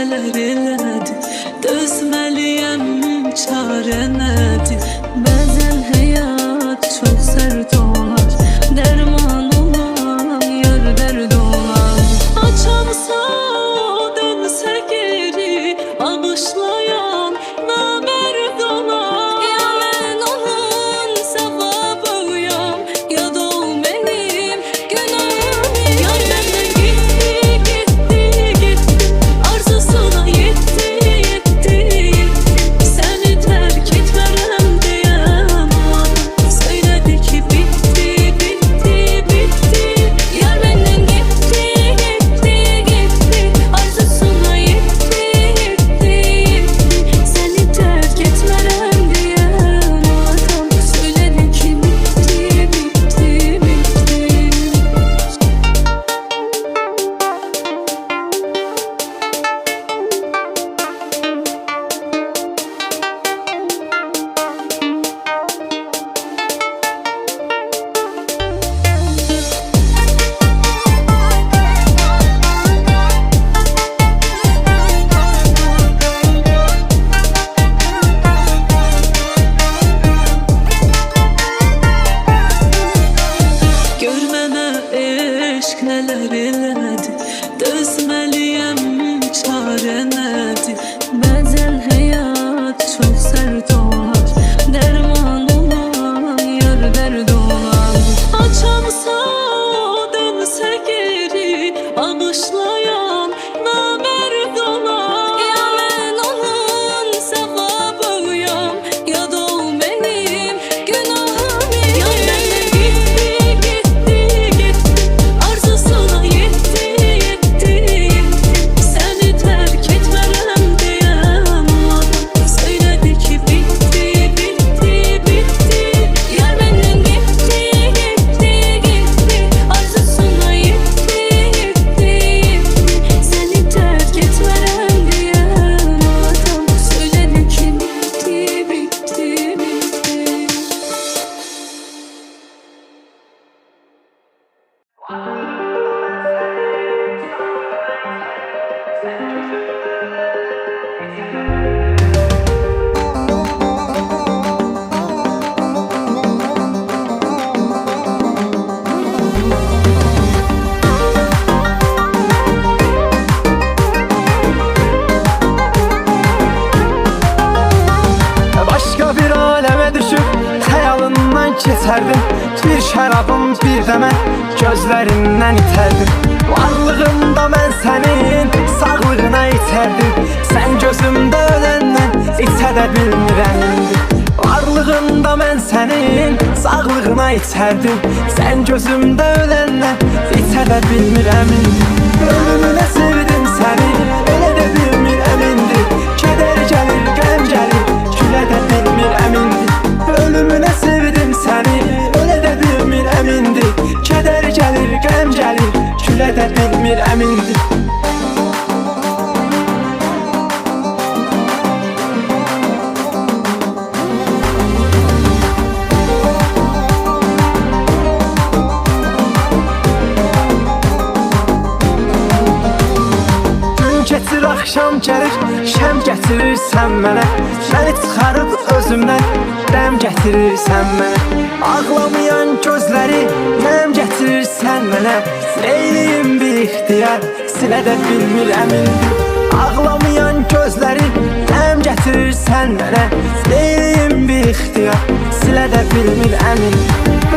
neler elədi, dözməliyəm, çarə nədir? Bəzən həyat çox sərt olar, dərman olan yar dərd olar. Açamsa dönsə geri, bağışlayan namərd olar. Ya mən onun sevabıyam, ya da o mənim günahım. Yar məndən getdi, getdi, getdi, arzusuna yetti, yetti, yetti. Səni tərk etmərəm deyəm, söylədi ki bitti, bitti, bitti. Yar məndən getdi, getdi, getdi, arzusuna yetti, yetti, yetti. Səni tərk etmərəm deyəm, adam söylədi ki bitti, bitti, bitti. Gör mənə eşq nələr elədi, dözməliyəm, çarə nədir? Bəzən həyat çox sərt olar, dərman olan yar dərd olar. Açamsa dönsə geri, bağışlayan namərd olar. Ya mən onun sevabıyam, ya da o mənim günahım. Yar məndən getdi, getdi, getdi, arzusuna yetti, yetti, yetti. Səni tərk etmərəm deyəm, söylədi ki bitti, bitti, bitti. Yar məndən getdi, getdi, getdi, arzusuna yetti, yetti, yetti. Səni tərk etmərəm deyəm, adam söylədi ki bitti, bitti, bitti. Başka bir aleme düşüp hayalından keçerdim. Bir şarabım bir də mən gözlərindən itərdim. Varlığımda mən sənin sağlığına itərdim. Sən gözümdə öləndən içə də bilmirəm indi. Varlığımda mən sənin sağlığına itərdim. Sən gözümdə öləndən içə də bilmirəm indi. Ölümünə sevdim səni, elə də bilmirəm indi. Kədər gəlir, qəm gəlir, gülə də bilmirəm indi. Ölümünə sevdim səni, elə də bilmirəm indi. Kədər gəlir, qəm gəlir, gülə də bilmirəm indi. Gün keçir, axşam gəlir, şəm gətirirsən mənə. Məni çıxarıb özümdən dəm gətirirsən mənə. Ağlamayan gözləri nəm gətirirsən mənə. Neyliyim bir ixtiyar, silə də bilmirəm indi. Ağlamayan gözləri nəm gətirirsən mənə. Neyliyim bir ixtiyar, silə də bilmirəm indi.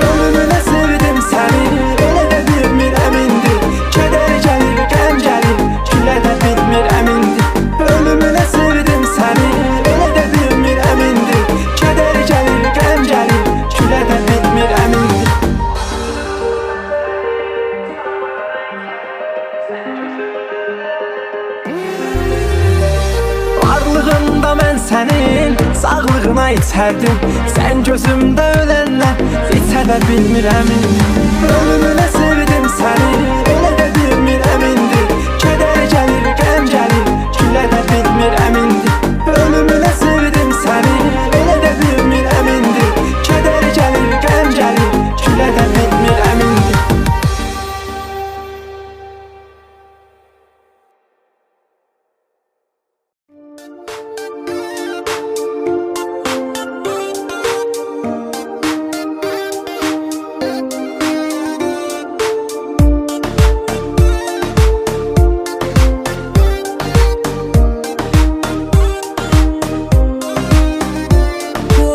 Ölümünə sevdim səni, elə də bilmirəm indi. Kədər gəlir, qəm gəlir, gülə də bilmirəm indi. Ölümünə sevdim səni, elə də bilmirəm indi. Kədər gəlir, qəm gəlir, gülə də bilmirəm indi. Varlığımda mən sənin sağlığına içərdim. Sən gözümdə öləndən içə də bilmirəm indi. Ölümünə sevdim səni, elə də bilmirəm indi. Kədər gəlir, qəm gəlir, gülə də bilmirəm indi. Ölümünə sevdim səni, elə də bilmirəm indi. Kədər gəlir, qəm gəlir, gülə də bilmirəm indi. Bu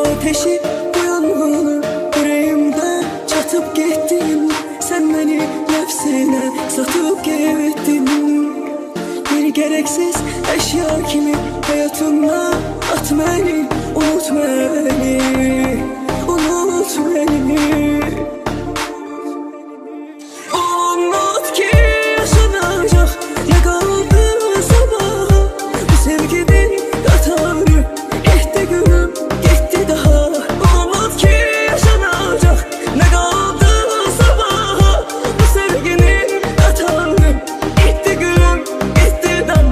ateşi, bu yangını yüreğimde çatıp gittin. Sen beni nefsine satıp gittin. Bir gereksiz eşya kimi hayatımda at beni. Unut beni, unut beni. Unut ki yaşanacak ne kaldı sabaha. Bu sevginin katarı gitti gülüm, gitti daha. Unut ki yaşanacak ne kaldı sabaha. Bu sevginin katarı gitti gülüm, gitti daha.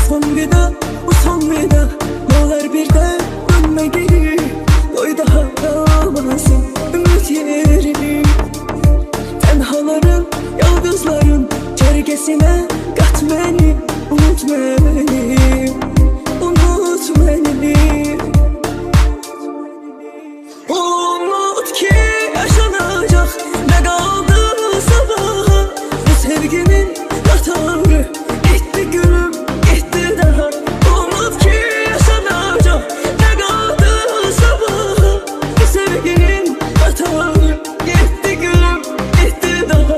Son vida, bu son vida. Ne olur bir de dönme geri. Koy daha kalmasın ümit yerini. Tenhaların, yalnızların çergesine kat beni. Unut beni, unut beni. Unut ki yaşanacak ne kaldı sabaha. Bu sevginin katarı gitti gülüm, gitti daha. Unut ki yaşanacak ne kaldı sabaha. Bu sevginin katarı gitti gülüm, gitti daha.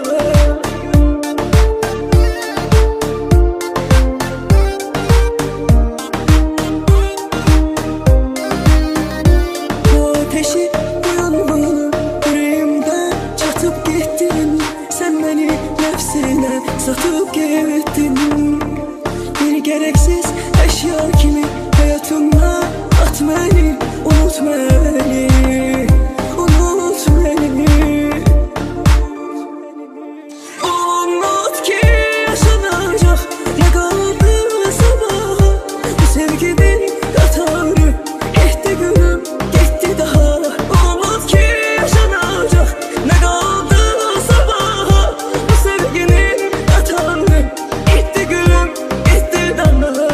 Bu ateşi, bu yangını yüreğimde çatıp gittin. Sen beni nefsine satıp gittin. Bir gereksiz eşya kimi hayatımda at beni. Unut beni, unut beni. Unut ki yaşanacak ne kaldı sabaha. Bu sevginin katarı gitti gülüm, gitti daha. Unut ki yaşanacak ne kaldı sabaha. Bu sevginin katarı gitti gülüm, gitti daha.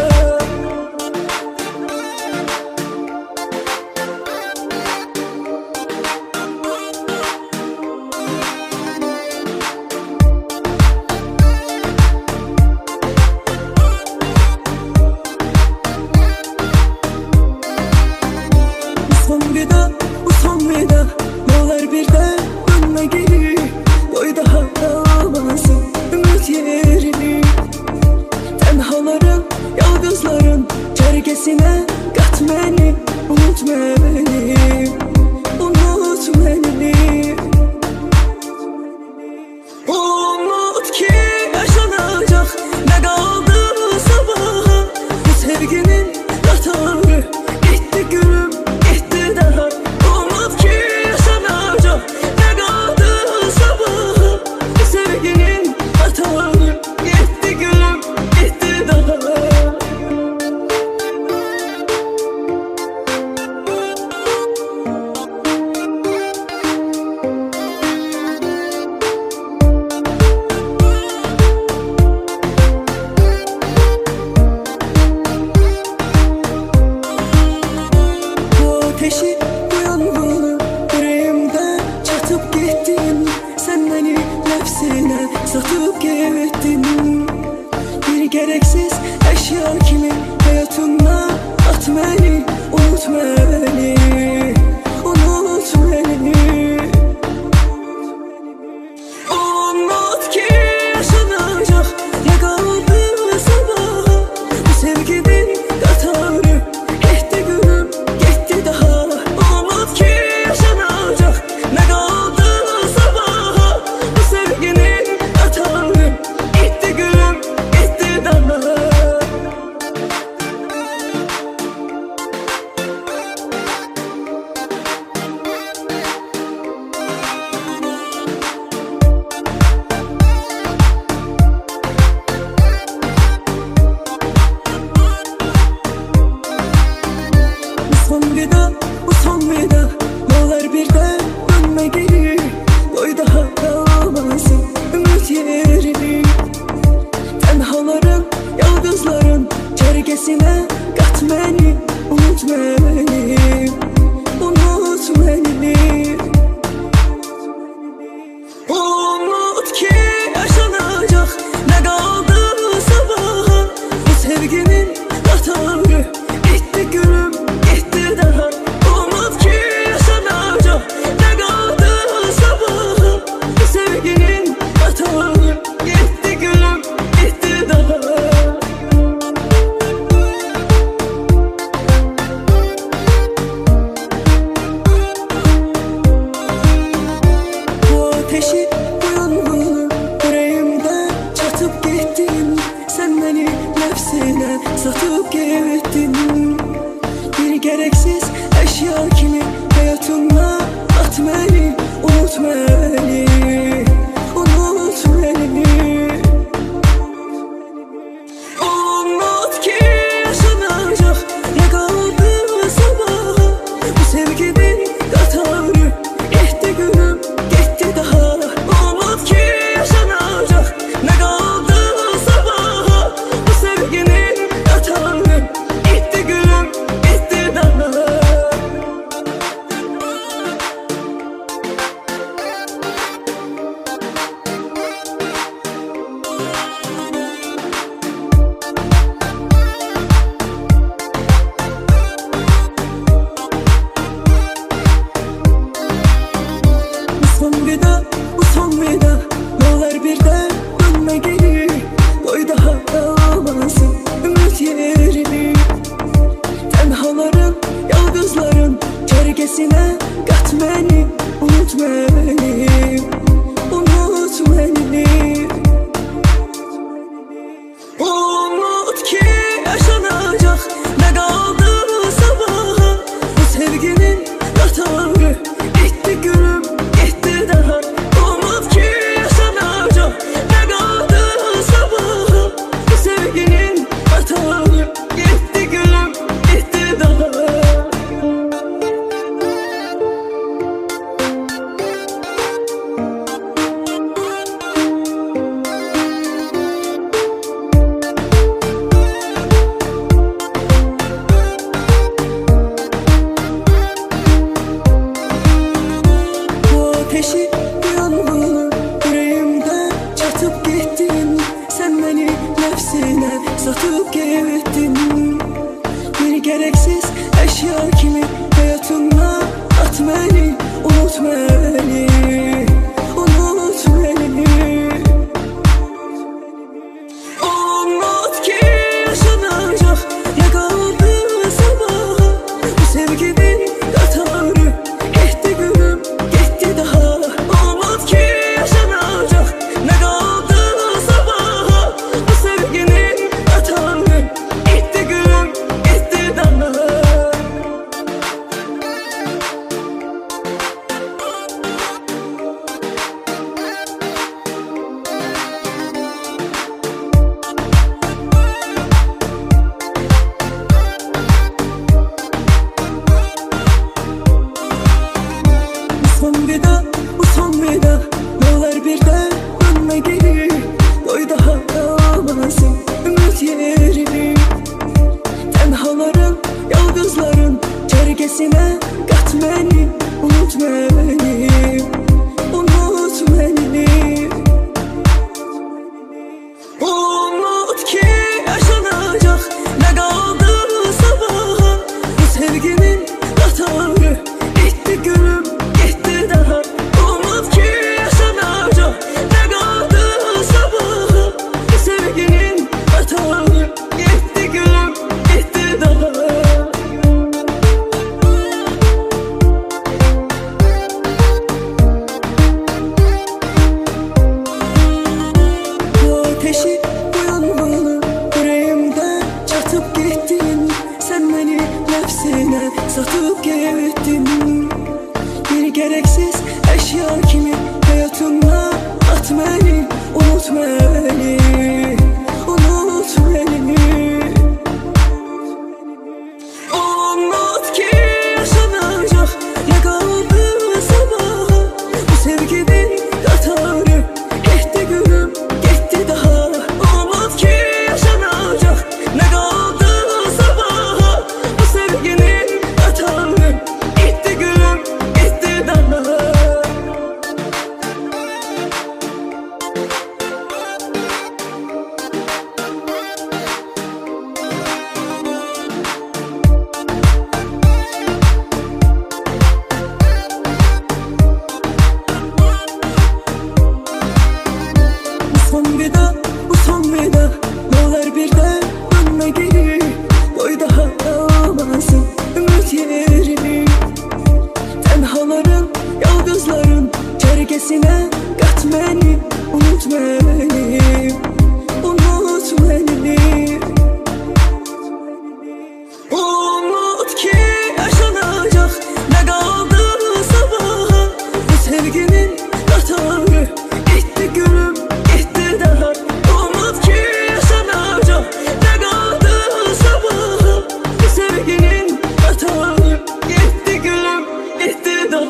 Son vida, bu son vida. Ne olur bir de dönme geri. Koy daha kalmasın ümit yerini. Tenhaların, yalnızların çergesine kat beni. Unut beni, unut beni. Unut ki yaşanacak ne kaldı sabaha. Bu sevginin katarı gitti gülüm, gitti daha. Unut ki yaşanacak ne kaldı sabaha. Bu sevginin katarı gitti gülüm, gitti daha. Gitti gülüm, gitti daha. Bu ateşi uyanmalı yüreğimde çatıp gittin. Sen beni nefsine satıp gittin. Bir gereksiz eşya kimi hayatımda at beni, unut beni, unut beni. vida, bu son vida. Ne olur birden dönme geri. Koy daha almasın ümit yerini. Tenhaların, yalnızların kerkesine kat beni. Unut beni, unut beni. Umut ki yaşanacak, ne kaldı sabaha. Bu sevginin katarı gitti gülüm, gitti daha. Umut ki yaşanacak, ne kaldı sabaha. Bu sevginin katarı gitti gülüm, gitti daha.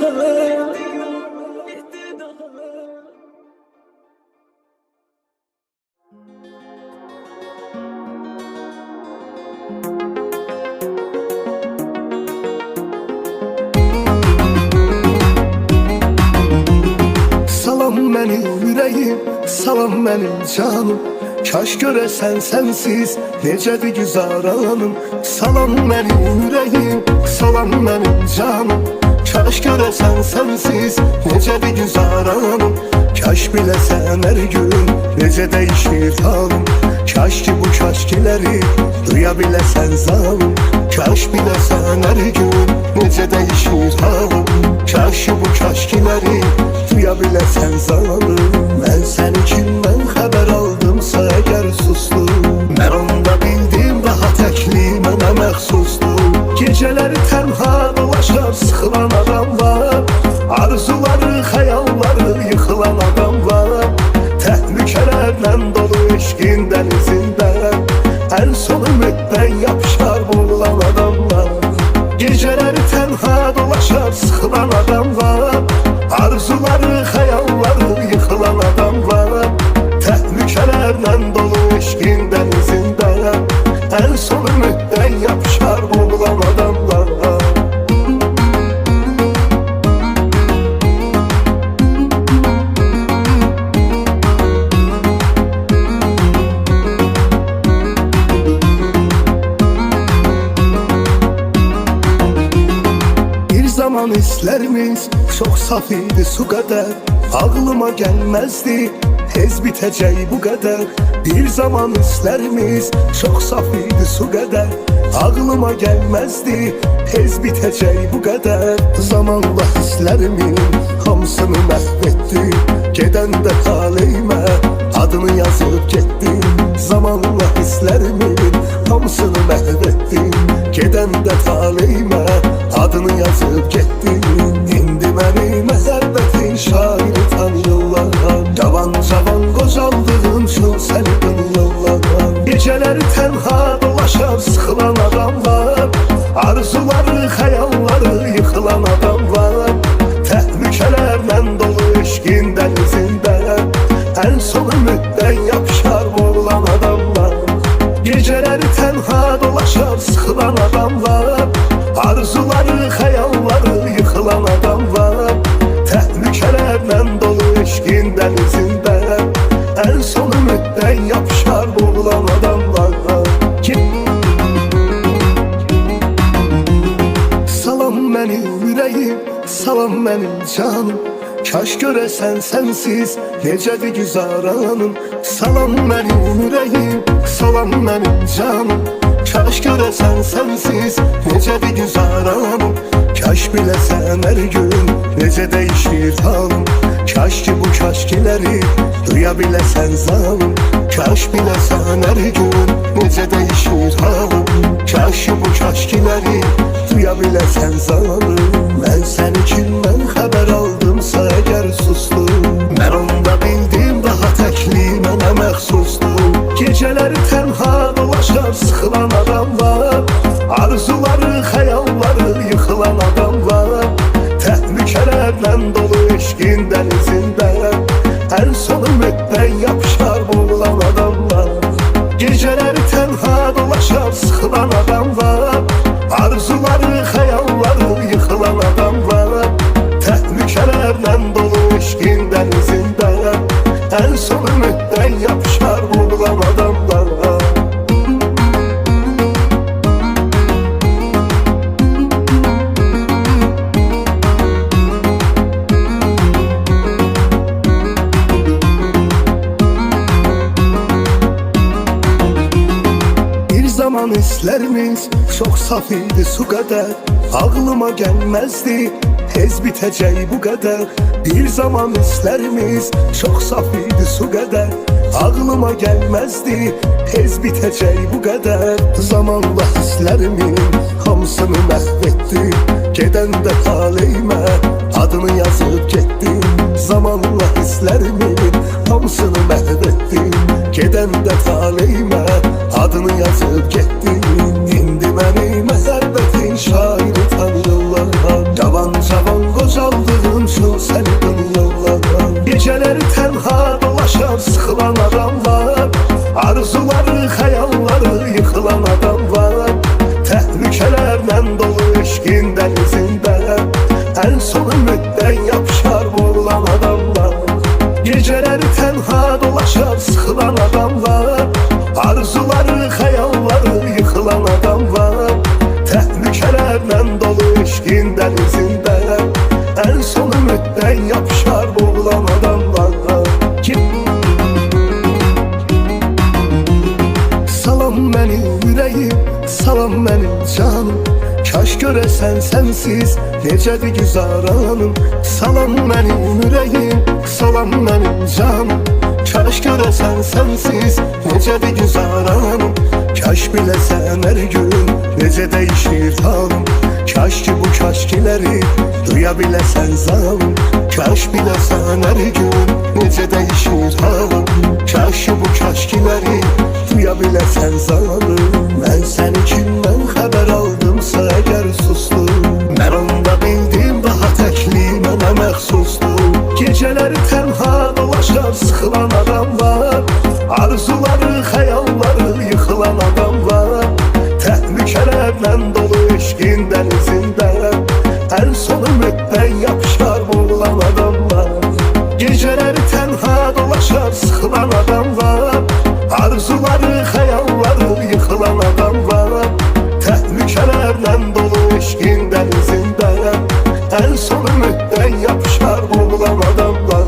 Salam benim yüreğim, salam benim canım. Kaş göresen sensiz necədir güzaranım. Salam benim yüreğim, salam benim canım. Kaş göresen sensiz necədir güzaranım. Kaş bilesen her gün necə değişir halım. Kaş ki bu kaşkileri duyabilesen zalim. Kaş bilesen her gün necə değişir halım. Kaş ki bu kaşkileri duyabilesen zalim. Ben seni kimden haber aldımsa eğer sustum. Ben onda bildim daha tekli mənə məxsusdur. Geceleri tenha dolaşar sıxılan adam var. Arzuları, xəyalları yıxılan adam var. Təhlükələrlə dolu eşqin dənizində. En son ümiddən yapışar vurulan adam var. Geceleri tenha dolaşar sıxılan adam var. Arzuları, xəyalları yıxılan adam var. Təhlükələrlə dolu eşqin dənizində. En son ümiddən yapışar vurulan adam var. Zaman hislerimiz çok saf idi su kadar. Ağlıma gelmezdi tez biteceği bu kadar. Bir zaman hislerimiz çok saf idi su kadar. Ağlıma gelmezdi tez biteceği bu kadar. Zamanla hislerimin hamısını mahvettim. Geden de taleyime adını yazıp gittim. Zamanla hislerimin hamısını mahvettim. Geden de taleyime adını yazıp gittim. İndi məni məzərbətin şairi tanıyırlar. Cavan cavan qocaldığım üçün səni qınıyorlar. Geceleri tenha dolaşar sıxılan adam var. Arzuları, xəyalları yıxılan adam var. Təhlükələrlə dolu eşqin dənizində. En son ümiddən yapışar vurulan adam var. Geceleri tenha dolaşar sıxılan adam var. Arzuları, xəyalları yıxılan adam var. Təhlükələrlə dolu eşqin dənizində. En son ümiddən yapışar vurulan adam var. Salam benim yüreğim, salam benim canım. Kaş göresen sensiz necədir güzaranım. Salam benim yüreğim, salam benim canım. Kaş göresen sensiz necədir güzaranım. Kaş bilesen her gün necə değişir halım. Kaş ki bu kaşkileri duyabilesen zalim. Kaş bilesen her gün necə değişir halım. Kaş ki bu kaşkileri duyabilesen zalim. Ben seni kimden haber aldımsa eğer sustum. Ben onda bildim daha tekli mənə məxsusdur. Geceleri tenha dolaşar sıxılan adam var. Arzuları, xəyalları yıxılan adam var. Təhlükələrlə dolu eşqin dənizində. En son ümiddən yapışar vurulan adam var. Geceleri tenha dolaşar sıxılan adam var. Arzuları, xəyalları yıxılan adam var. Təhlükələrlə dolu eşqin dənizində. En son ümiddən yapışar vurulan adam var. hislerimiz çok saf idi su kadar. Ağlıma gelmezdi tez biteceği bu kadar. Bir zaman hislerimiz çok saf idi su kadar. Ağlıma gelmezdi tez biteceği bu kadar. Zamanla hislerimin hamısını mahvettim. Geden de taleyime adını yazıp gittim. Zamanla hislerimin hamısını mahvettim. Geden de taleyime adını yazıp gittim. İndi məni məhəbbətin şairi tanıyırlar. Cavan cavan qocaldığım üçün səni qınırlar. Gecələri tənha dolaşan sıxılan adamlar, arzuları, xəyalları yıxılan adamlar. Təhlükələrlə dolu eşqin dənizində ən son ümiddən yapışar boğulan adamlar. Gecələri tənha dolaşan sıxılan adamlar, arzuları, xəyalları yıxılan adamlar. Təhlükələrlə dolu eşqin dənizində ən son ümiddən yapışar boğulan adamlar. Salam mənim ürəyim, salam mənim canım. Kaş görəsən sənsiz necədir güzaranım. Salam mənim ürəyim, salam mənim canım. Kaş görəsən sənsiz necədir güzaranım. Kaş biləsən hər gün necə dəyişir halım. Kaş ki bu kaşkiləri duya biləsən zalım. Kaş biləsən hər gün necə dəyişir halım. Kaş ki bu kaşkiləri duya biləsən zalım. Mən səni kimdən xəbər aldımsa əgər susdum, mən onda bildim daha təkli mənə məxsusdur. Gecələri tənha dolaşar sıxılan adamlar, arzuları, xəyalları yıxılan adamlar. Təhlükələrlə dolu eşqin dənizində ən son ümiddən yapışar boğulan adamlar. Gecələri tənha dolaşar sıxılan adamlar, arzuları, xəyalları yıxılan adamlar. Təhlükələrlə dolu eşqin dənizində ən son ümiddən yapışar boğulan adamlar.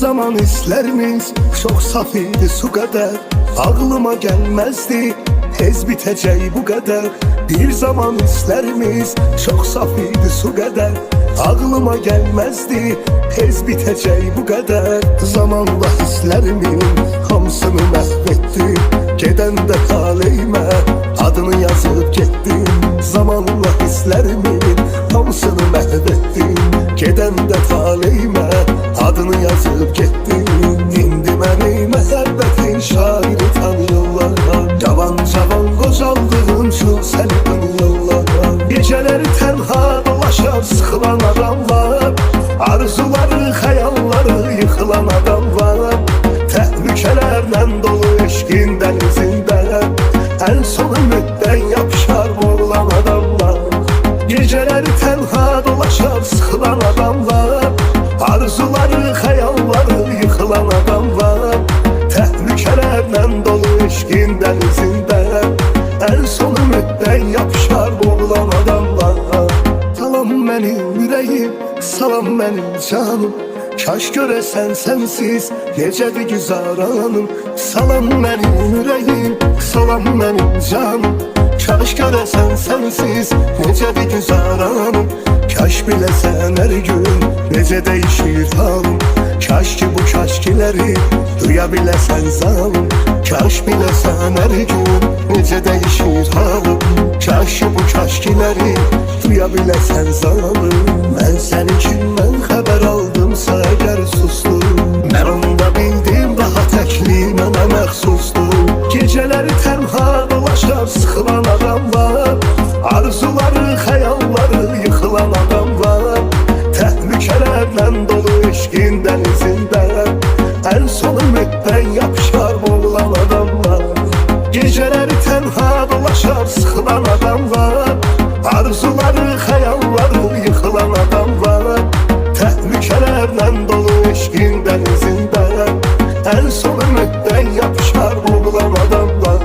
Zaman hislerimiz çok saf idi su kadar. Ağlıma gelmezdi tez biteceği bu kadar. Bir zaman hislerimiz çok saf idi su kadar. Ağlıma gelmezdi tez biteceği bu kadar. Zamanla hislerimin hamısını mahvettim. Geden de taleyime adını yazıp gittim. Zamanla hislerimin hamısını mahvettim. Geden de taleyime adını yazıp gittim. İndi məni məhəbbətin şairi tanıyırlar. Cavan cavan qocaldığım üçün səni qınırlar. Gecələri tənha dolaşan sıxılan adamlar, arzuları, xəyalları yıxılan adamlar. Təhlükələrlə dolu eşqin dənizində ən son ümiddən yapışar boğulan adamlar. Gecələri tənha dolaşan sıxılan adamlar, arzuları, xəyalları yıxılan adamlar. Təhlükələrlə dolu eşqin dənizində ən son ümiddən yapışar boğulan adamlar. Salam mənim ürəyim, salam mənim canım. Kaş görəsən sənsiz necədir güzaranım. Salam mənim ürəyim, salam mənim canım. Kaş görəsən sənsiz necədir güzaranım. Kaş biləsən hər gün necə dəyişir halım. Kaş ki bu kaşkiləri duya biləsən zalım. Kaş biləsən hər gün necə dəyişir halım. Kaş ki bu kaşkiləri duya biləsən zalım. Mən səni kimdən xəbər aldımsa əgər susdum, mən onda bildim daha təkli mənə məxsusdur. Gecələri tənha dolaşar sıxılan adamlar, arzuları, xəyalları yıxılan adamlar. Təhlükələrlə dolu eşqin dənizində ən son ümiddən yapışar boğulan adamlar. Gecələri tənha dolaşar sıxılan adamlar, arzuları, xəyalları yıxılan adamlar. Təhlükələrlə dolu eşqin dənizində ən son ümiddən yapışar boğulan adamlar.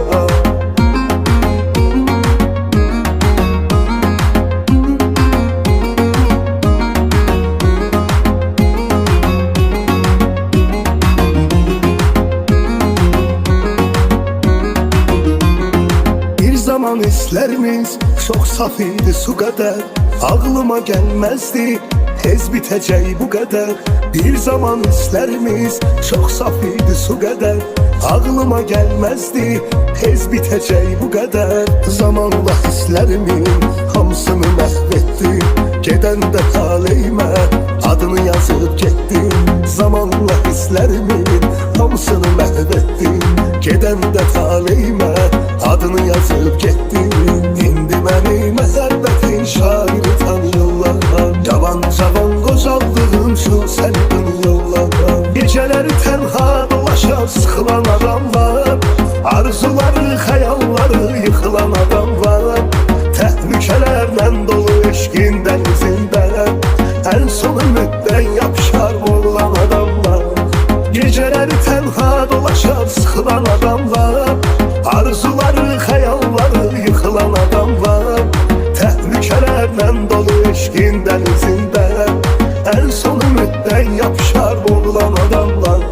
hislerimiz çok saf idi su kadar. Ağlıma gelmezdi tez biteceği bu kadar. Bir zaman hislerimiz çok saf idi su kadar. Ağlıma gelmezdi tez biteceği bu kadar. Zamanla hislerimin hamısını mahvettim. Geden de taleyime adını yazıp gittim. Zamanla hislerimin hamısını mahvettim. Geden de taleyime adını yazıp gittim. İndi məni məzərbətin şairi tanıyırlar. Cavan cavan qocaldığım şu səlbin yollar. Gecələri tənha dolaşan sıxılan adam var. Arzuları, xəyalları yıxılan adam var. Təhlükələrlə dolu eşqin dənizində ən son ümiddən yapışar boğulan adam var. Gecələri tənha dolaşan sıxılan adam var. Arzuları, xəyalları yıxılan adam var. Təhlükələrlə dolu eşqin dənizində ən son ümiddən yapışar boğulan adam var.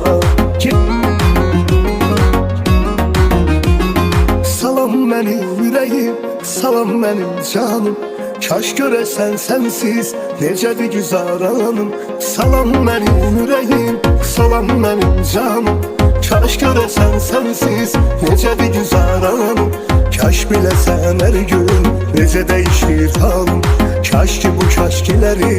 Salam mənim ürəyim, salam mənim canım. Kaş görəsən sənsiz necədir güzaranım. Salam mənim ürəyim, salam mənim canım. Kaş görəsən sənsiz necədir güzaranım. Kaş biləsən hər gün necə dəyişir halım. Kaş ki bu kaşkiləri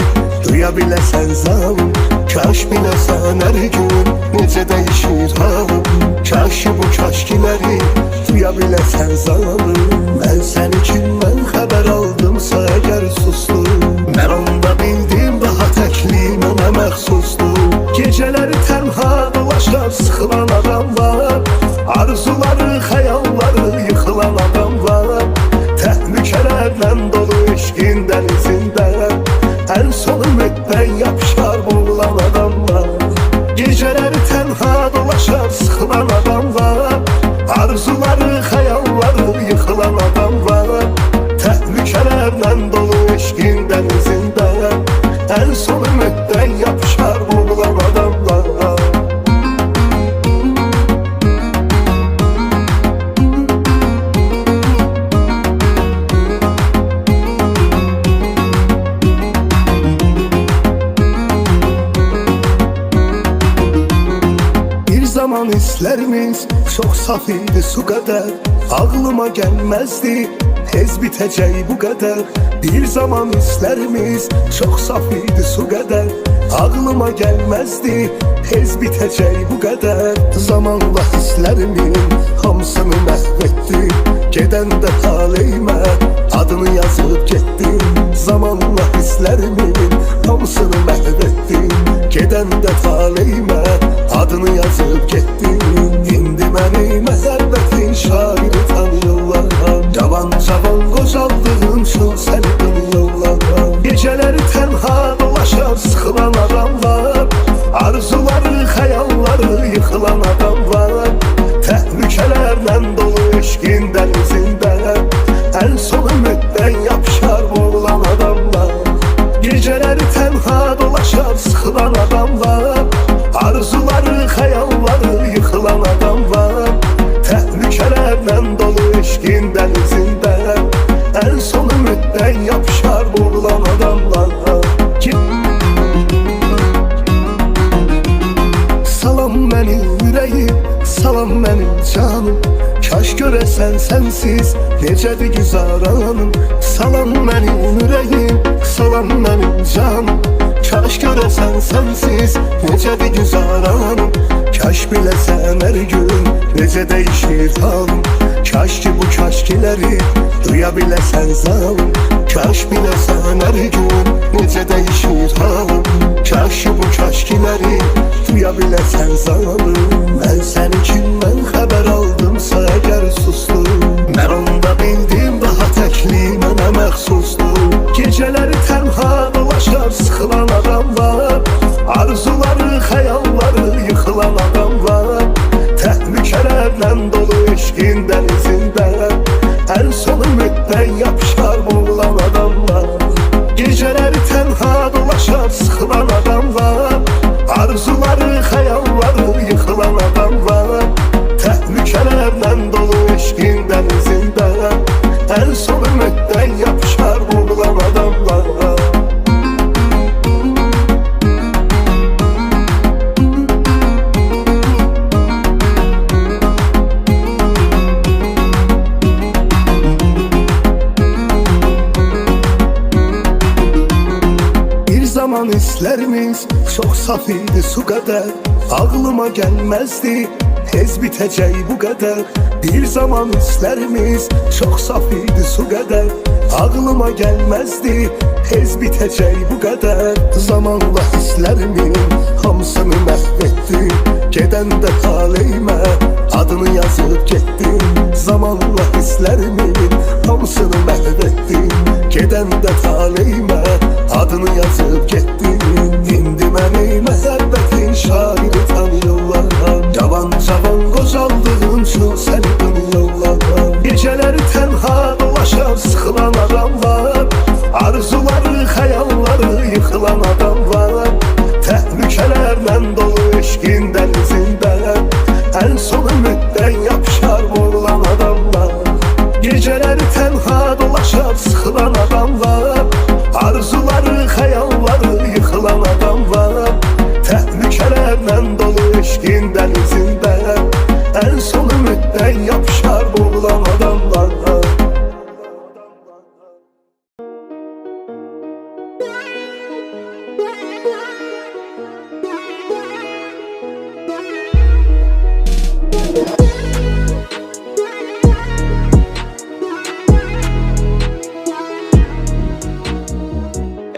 duya biləsən zalım. Kaş biləsən hər gün necə dəyişir halım. Kaş ki bu kaşkiləri duya biləsən zalım. Mən səni kimdən xəbər aldımsa əgər susdum. Mən onda bildim daha təkli mənə məxsusdur. Gecələri tənha dolaşar sıxılan adam var. Arzuları, xəyalları yıxılan adam var. Təhlükələrlə dolu eşqin dənizində ən son ümiddən yapışar boğulan adam var. Gecələri tənha dolaşar sıxılan adam var. Arzuları, xəyalları yıxılan adam var. Təhlükələrlə dolu eşqin dənizində ən son ümiddən yapışar boğulan adam var. Zaman hislerimiz çok saf idi su kadar. Ağlıma gelmezdi tez biteceği bu kadar. Bir zaman hislerimiz çok saf idi su kadar. Ağlıma gelmezdi tez biteceği bu kadar. Zamanla hislerimin hamısını mahvettim. Geden de taleyime adını yazıp gittim. Zamanla hislerimin hamısını mahvettim. Geden de taleyime adını yazıp gittim. İndi məni məzərbətin şairi tanıyırlar. Cavan cavan qocaldığım şu səlbin yollar. Gecələri tənha dolaşar sıxılan adam var. Arzuları, xəyalları yıxılan adam var. Təhlükələrlə dolu eşqin dənizində ən son ümiddən yapışar boğulan adam var. Gecələri tənha dolaşar sıxılan adam var. Arzuları, xəyalları yıxılan adam var. Təhlükələrlə dolu eşqin dənizində ən son ümiddən yapışar boğulan adamlar. Salam mənim ürəyim, salam mənim canım. Kaş görəsən sənsiz necədir güzaranım. Salam mənim ürəyim, salam mənim canım. Kaş görəsən sənsiz necədir güzaranım. Kaş biləsən hər gün necə dəyişir halım. Kaş ki bu kaşkiləri duya biləsən zalım. Kaş biləsən hər gün necə dəyişir halım. Kaş ki bu kaşkiləri duya biləsən zalım. Mən səni kimdən xəbər aldımsa əgər susdum. Mən onda bildim daha təkli mənə məxsusdur. Gecələri tənha dolaşar sıxılan adam var. Arzuları, xəyalları yıxılan adam var. Təhlükələrlə dolu eşqin dənizində ən son ümiddən yapışar boğulan adam var. Gecələri tənha dolaşar sıxılan adam var. Arzuları, xəyalları yıxılan adam var. Təhlükələrlə dolu eşqin dənizində ən çok saf idi su kadar. Ağlıma gelmezdi tez bitecek bu kadar. Bir zaman hislerimiz çok saf idi su kadar. Ağlıma gelmezdi tez bitecek bu kadar. Zamanla hislerimin hamısını mahvettim. Geden de taleyime adını yazıp gittim. Zamanla hislerimin hamısını mahvettim. Geden de taleyime adını yazıp gittim. İndi məni məhəbbətin şairi tanıyırlar. Cavan cavan qocaldığın üçün səni tanıyırlar. Gecələri tənha dolaşar sıxılan adamlar. Arzuları, xəyalları yıxılan adamlar. Təhlükələrlə dolu eşqin dənizində ən son ümiddən yapışar boğulan adamlar. Gecələri tənha dolaşar sıxılan adamlar. Arzuları, xəyalları yıxılan adamlar. Təhlükələrlə dolu eşqin dənizində ən son ümiddən yapışar boğulan adamlar.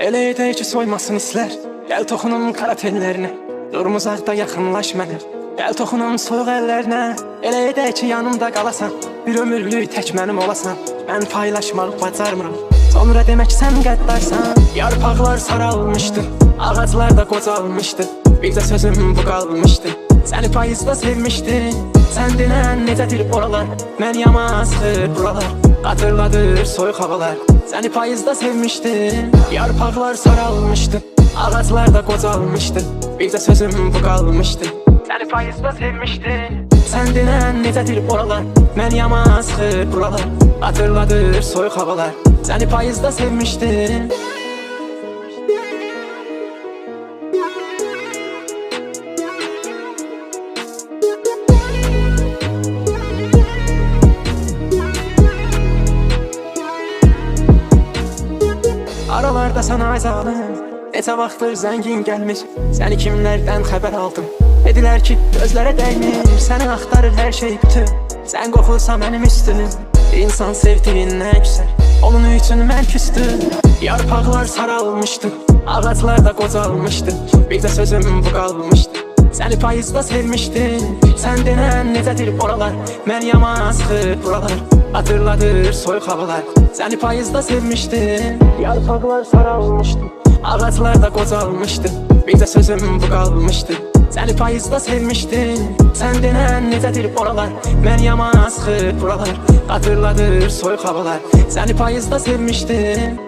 Elə edək ki soymasın hisslər. Gəl toxunum qara tellərinə. Durmuz ağda yaxınlaş mənə. Gəl toxunum soyuq əllərinə. Elə edək ki yanımda qalasan. Bir ömürlük tək mənim olasan. Mən paylaşmaq bacarmıram. Sonra demək sən qəddarsan. Yarpaqlar saralmışdı, ağaclar da qocalmışdı. Bir də sözüm bu qalmışdı. Səni payızda sevmişdim. Sən denən necədir oralar. Mən yamazdır buralar. Hatırladır soyuq havalar. Səni payızda sevmişdim. Yarpaqlar saralmışdı, ağaclar da qocalmışdı. Bir də sözüm bu qalmışdı. Səni payızda sevmişdim. Sən denən necədir oralar. Mən yamazdır buralar. Hatırladır soyuq havalar. Səni payızda sevmişdim. Aralarda sana azalım. Neçə vaxtdır zəngin gəlmiş. Səni kimlərdən xəbər aldım. Dedilər ki gözlərə dəymir. Səni axtarır hər şey bütün. Sən qoxulsa mənim üstüm. İnsan sevdiyindən güzel. Onun üçün mən küstüm. Yarpaqlar saralmışdı, ağaclar da qocalmışdı. Bir də sözüm bu qalmışdı. Səni payızda sevmişdim. Sən denən necədir oralar. Mən yamazdır buralar. Hatırladır soyuq havalar. Səni payızda sevmişdim. Yarpaqlar saralmışdı, ağaclar da qocalmışdı. Bir də sözüm bu qalmışdı. Səni payızda sevmişdim. Sən denən necədir oralar. Mən yamazdır buralar. Hatırladır soyuq havalar. Səni payızda sevmişdim.